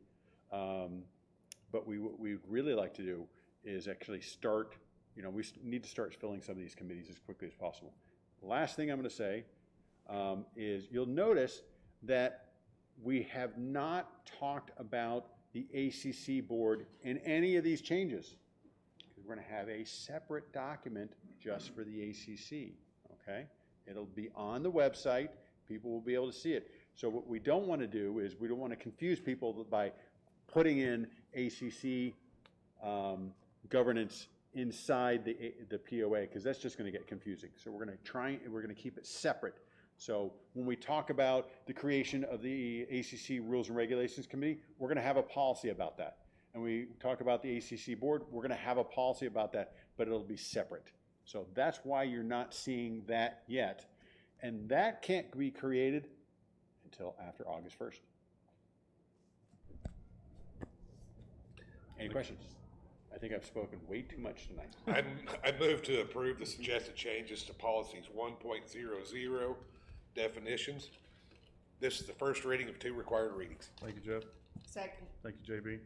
But what we'd really like to do is actually start, we need to start filling some of these committees as quickly as possible. The last thing I'm going to say is you'll notice that we have not talked about the ACC board in any of these changes. We're going to have a separate document just for the ACC, okay? It'll be on the website. People will be able to see it. So what we don't want to do is we don't want to confuse people by putting in ACC governance inside the POA, because that's just going to get confusing. So we're going to keep it separate. So when we talk about the creation of the ACC Rules and Regulations Committee, we're going to have a policy about that. And we talk about the ACC board, we're going to have a policy about that, but it'll be separate. So that's why you're not seeing that yet. And that can't be created until after August 1st. Any questions? I think I've spoken way too much tonight. I move to approve the suggested changes to policies 1.00 definitions. This is the first reading of 2 required readings. Thank you, Jeff. Second. Thank you, JB.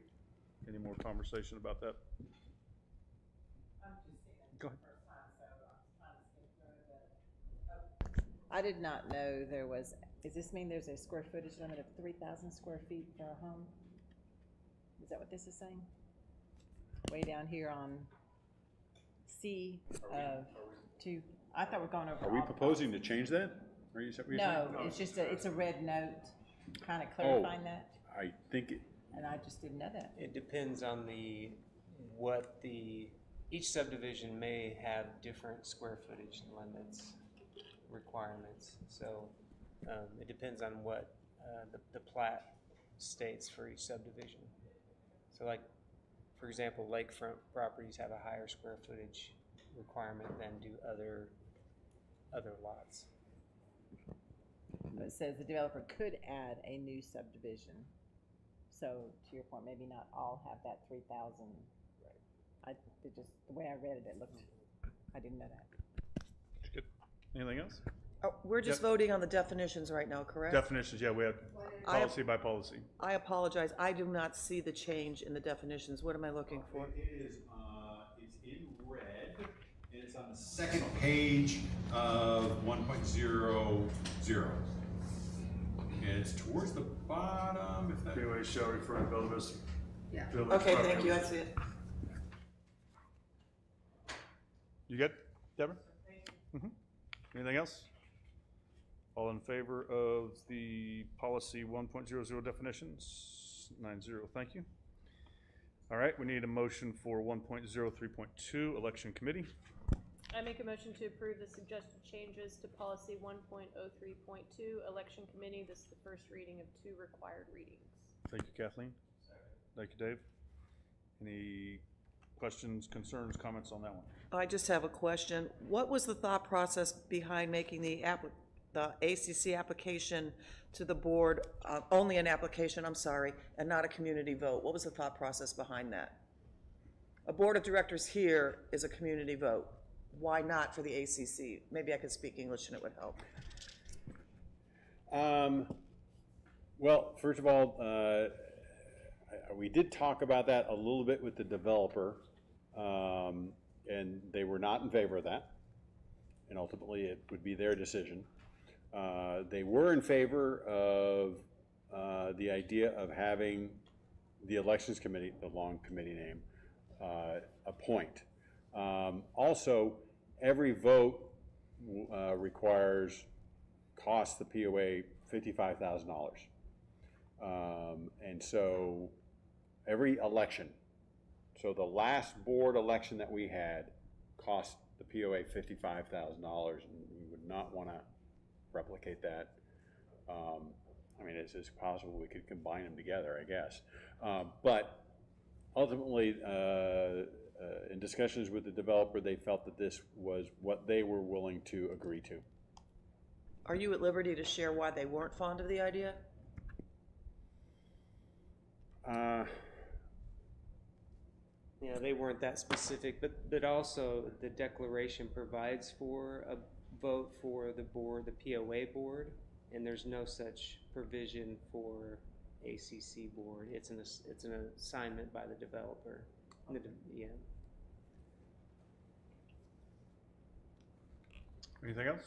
Any more conversation about that? Go ahead. I did not know there was, does this mean there's a square footage limit of 3,000 square feet for a home? Is that what this is saying? Way down here on C of 2. I thought we're going over. Are we proposing to change that? Are you saying? No, it's just it's a red note, kind of clarifying that. I think it. And I just didn't know that. It depends on each subdivision may have different square footage limits requirements. So it depends on what the plat states for each subdivision. So like, for example, lakefront properties have a higher square footage requirement than do other lots. It says the developer could add a new subdivision. So to your point, maybe not all have that 3,000. Right. The way I read it, it looked, I didn't know that. Good. Anything else? Oh, we're just voting on the definitions right now, correct? Definitions, yeah, we have policy by policy. I apologize, I do not see the change in the definitions. What am I looking for? It is, it's in red, and it's on the second page of 1.00. And it's towards the bottom, if that. POA shall refer to Bella Vista. Yeah. Okay, thank you, I see it. You good, Deborah? Mm-hmm. Anything else? All in favor of the policy 1.00 definitions? 9-0, thank you. All right, we need a motion for 1.03.2 election committee. I make a motion to approve the suggested changes to policy 1.03.2 election committee. This is the first reading of 2 required readings. Thank you, Kathleen. Thank you, Dave. Any questions, concerns, comments on that one? I just have a question. What was the thought process behind making the ACC application to the board, only an application, I'm sorry, and not a community vote? What was the thought process behind that? A board of directors here is a community vote. Why not for the ACC? Maybe I could speak English and it would help. Well, first of all, we did talk about that a little bit with the developer, and they were not in favor of that, and ultimately it would be their decision. They were in favor of the idea of having the elections committee, the long committee name, appoint. Also, every vote costs the POA $55,000. And so every election, so the last board election that we had cost the POA $55,000, and we would not want to replicate that. I mean, it's possible we could combine them together, I guess. But ultimately, in discussions with the developer, they felt that this was what they were willing to agree to. Are you at liberty to share why they weren't fond of the idea? Yeah, they weren't that specific, but also the declaration provides for a vote for the board, the POA board, and there's no such provision for ACC board. It's an assignment by the developer. Yeah. Anything else?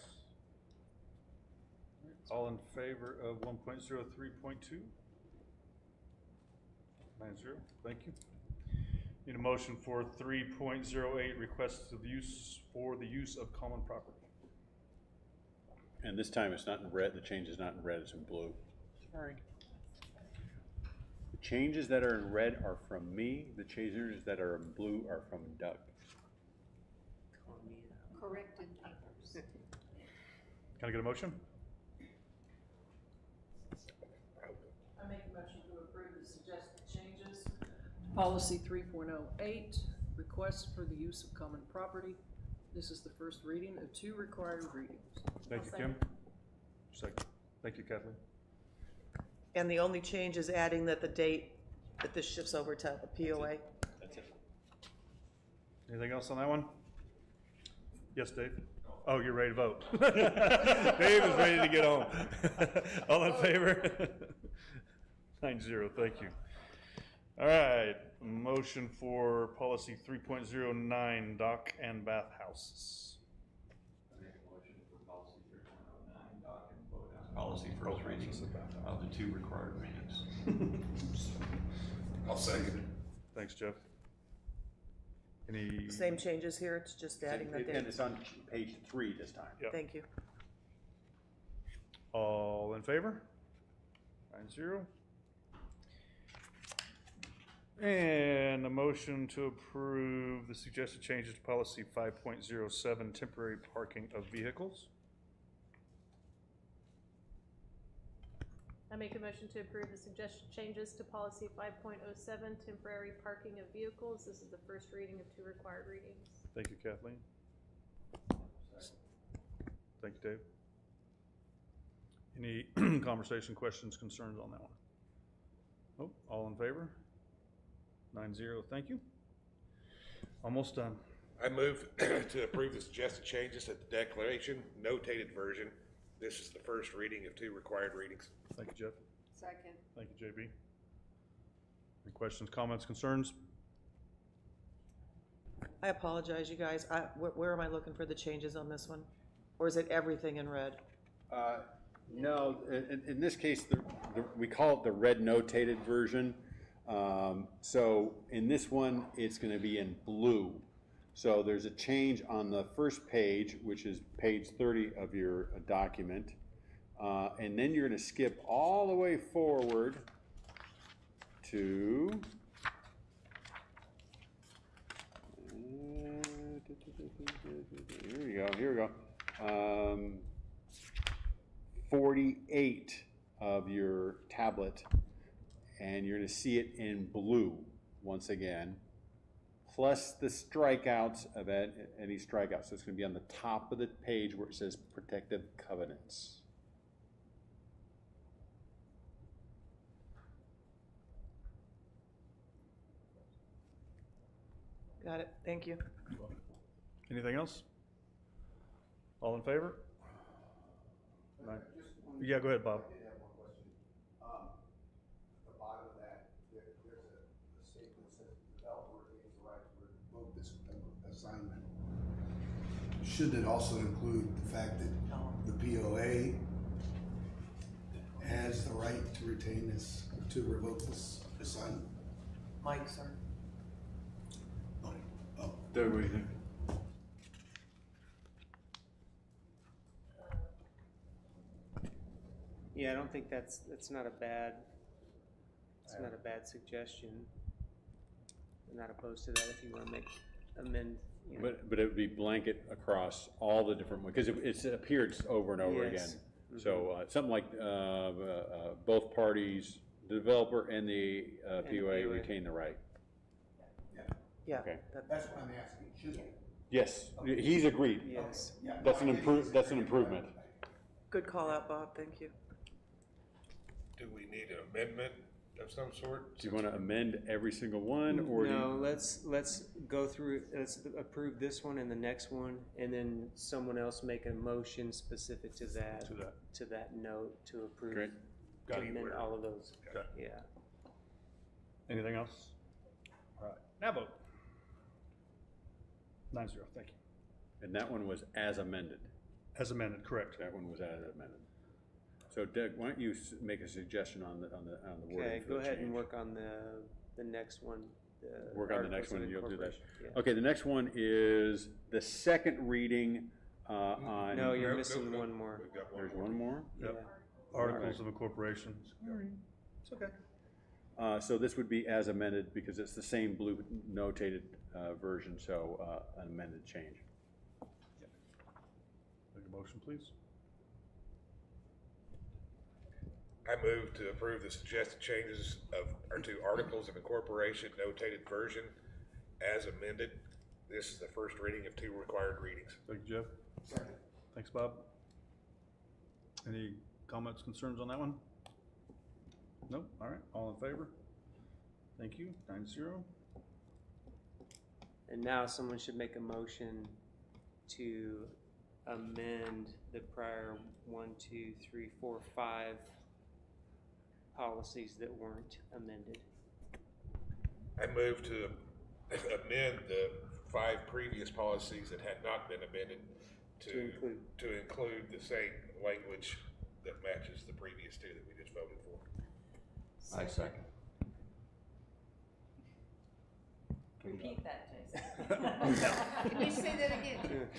All in favor of 1.03.2? 9-0, thank you. Need a motion for 3.08, requests of use for the use of common property. And this time it's not in red, the change is not in red, it's in blue. Sorry. The changes that are in red are from me, the changes that are in blue are from Doug. Corrected papers. Can I get a motion? I make a motion to approve the suggested changes. Policy 3.08, requests for the use of common property. This is the first reading of 2 required readings. Thank you, Kim. Second. Thank you, Kathleen. And the only change is adding that the date that this shifts over to the POA? That's it. Anything else on that one? Yes, Dave? Oh, you're ready to vote. Dave is ready to get home. All in favor? 9-0, thank you. All right, motion for policy 3.09, dock and bathhouses. Policy first reading of the 2 required readings. I'll second it. Thanks, Jeff. Any? Same changes here, it's just adding the date. And it's on page 3 this time. Yep. Thank you. All in favor? 9-0. And a motion to approve the suggested changes to policy 5.07, temporary parking of vehicles. I make a motion to approve the suggested changes to policy 5.07, temporary parking of vehicles. This is the first reading of 2 required readings. Thank you, Kathleen. Thank you, Dave. Any conversation, questions, concerns on that one? Oh, all in favor? 9-0, thank you. Almost done. I move to approve the suggested changes to the declaration, notated version. This is the first reading of 2 required readings. Thank you, Jeff. Second. Thank you, JB. Any questions, comments, concerns? I apologize, you guys. Where am I looking for the changes on this one? Or is it everything in red? No, in this case, we call it the red notated version. So in this one, it's going to be in blue. So there's a change on the first page, which is page 30 of your document. And then you're going to skip all the way forward to here we go. 48 of your tablet, and you're going to see it in blue once again. plus the strikeouts of any strikeouts. So it's gonna be on the top of the page where it says protective covenants. Got it, thank you. Anything else? All in favor? Right. Yeah, go ahead, Bob. I did have one question. At the bottom of that, there's a statement that says the developer has the right to revoke this assignment. Should it also include the fact that the POA has the right to retain this, to revoke this assignment? Mike, sir. Doug, what do you think? Yeah, I don't think that's not a bad, it's not a bad suggestion. I'm not opposed to that if you wanna amend, you know. But it would be blanket across all the different ones, because it appears over and over again. Yes. So something like both parties, the developer and the POA retain the right. Yeah. Okay. That's what I'm asking, should it? Yes, he's agreed. Yes. That's an improvement. Good call out, Bob, thank you. Do we need an amendment of some sort? Do you want to amend every single one, or do No, you? let's go through, let's approve this one and the next one, and then someone else make a motion specific to that note to approve. Great. To amend all of those. Okay. Yeah. Anything else? All right, now vote. 9-0, thank you. And that one was as amended. As amended, correct. That one was as amended. So Doug, why don't you make a suggestion on the wording Okay, for go the ahead and change? work on the next one. Work on the next Articles of one, and you'll do that. Incorporation. Yeah. Okay, the next one is the second reading on. No, you're missing one more. There's one more? Yep. Yeah. Articles of Incorporation. It's okay. So this would be as amended because it's the same blue notated version, so an amended change. Make a motion, please. I move to approve the suggested changes to Articles of Incorporation notated version as amended. This is the first reading of 2 required readings. Thank you, Jeff. Second. Thanks, Bob. Any comments, concerns on that one? No? All right, all in favor? Thank you, 9-0. And now someone should make a motion to amend the prior 1, 2, 3, 4, 5 policies that weren't amended. I move to amend the 5 previous policies that had not been amended to include the same language that matches the previous 2 that we just voted for. I second. Repeat that, Jason. Can you say that again?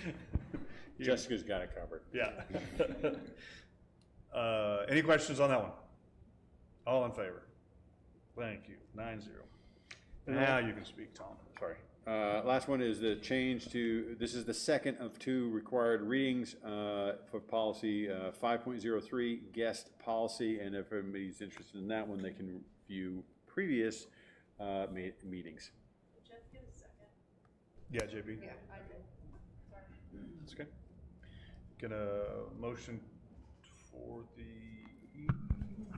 Jessica's got it covered. Yeah. Any questions on that one? All in favor? Thank you, 9-0. Now you can speak, Tom. Sorry. Last one is the change to, this is the second of 2 required readings for policy 5.03, guest policy, and if anybody's interested in that one, they can view previous meetings. Jeff, give a second. Yeah, JB? Yeah, I did. Sorry. That's okay. Get a motion for the,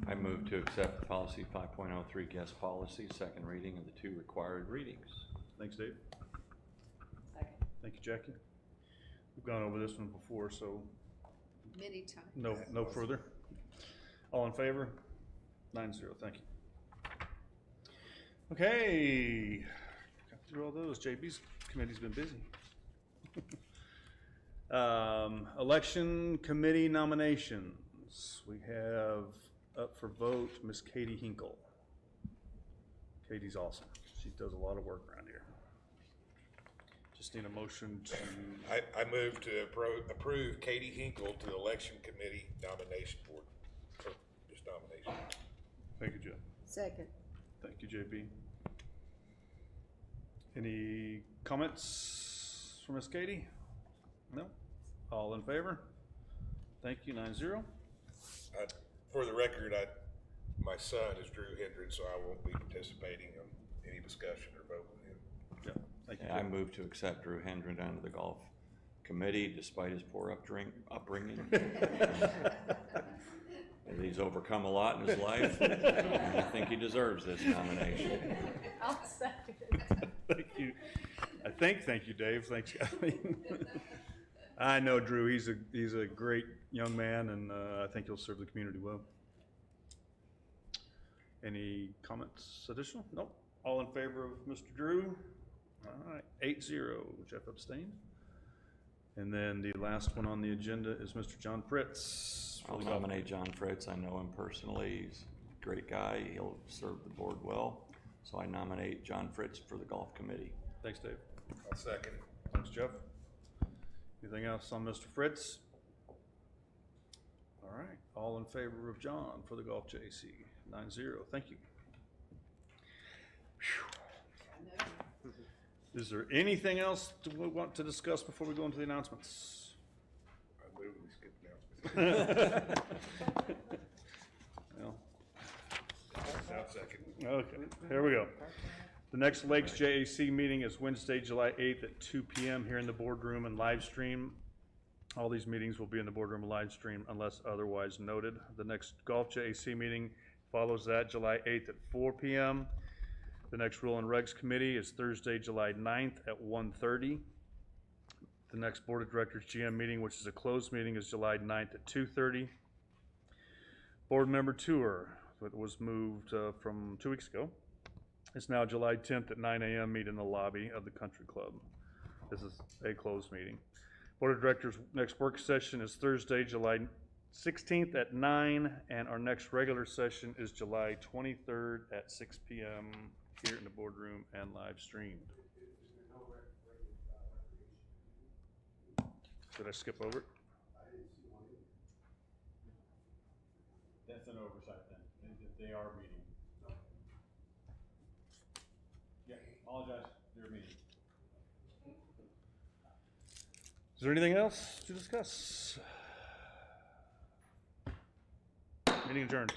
I move to accept policy 5.03 guest policy, second reading of the 2 required readings. thanks, Dave. Second. Thank you, Jackie. We've gone over this one before, so Many times. no further. All in favor? 9-0, thank you. Okay, got through all those. JB's committee's been busy. Election committee nominations. We have up for vote Miss Katie Hinkle. Katie's awesome. She does a lot of work around here. Just need a motion to. I move to approve Katie Hinkle to the Election Committee Nomination Board. Or just nomination. Thank you, Jeff. Second. Thank you, JP. Any comments from Miss Katie? No? All in favor? Thank you, 9-0. For the record, my son is Drew Hendren, so I won't be participating in any discussion or vote with him. Yeah, thank I move to accept Drew Hendren onto the golf committee despite his poor upbringing. And he's overcome a lot in his life, and I think he deserves this nomination. I'll second. Thank you. Thank you, Dave. Thanks, Kathleen. I know Drew, he's a great young man, and I think he'll serve the community well. Any comments additional? Nope. All in favor of Mr. Drew? All right, 8-0. Jeff abstained. And then the last one on the agenda is Mr. John Fritz. I'll nominate John Fritz. I know him personally. He's a great guy. He'll serve the board well. So I nominate John Fritz for the golf committee. Thanks, Dave. I'll second. Thanks, Jeff. Anything else on Mr. Fritz? All right, all in favor of John for the golf JAC, 9-0. Thank you. Whew. Is there anything else we want to discuss before we go into the announcements? I move we skip announcements. Well, I'll second. okay, here we go. The next Lakes JAC meeting is Wednesday, July 8th at 2 p.m. here in the boardroom and live stream. All these meetings will be in the boardroom and live stream unless otherwise noted. The next Golf JAC meeting follows that, July 8th at 4 p.m. The next Rule and Regs Committee is Thursday, July 9th at 1:30. The next Board of Directors GM meeting, which is a closed meeting, is July 9th at 2:30. Board member tour that was moved from 2 weeks ago. It's now July 10th at 9 a.m. Meet in the lobby of the Country Club. This is a closed meeting. Board of Directors next work session is Thursday, July 16th at 9, and our next regular session is July 23rd at 6 p.m. here in the boardroom and live streamed. Did I skip over it? That's an oversight then. They are meeting. Yeah, apologize, they're meeting. Is there anything else to discuss? Meeting adjourned.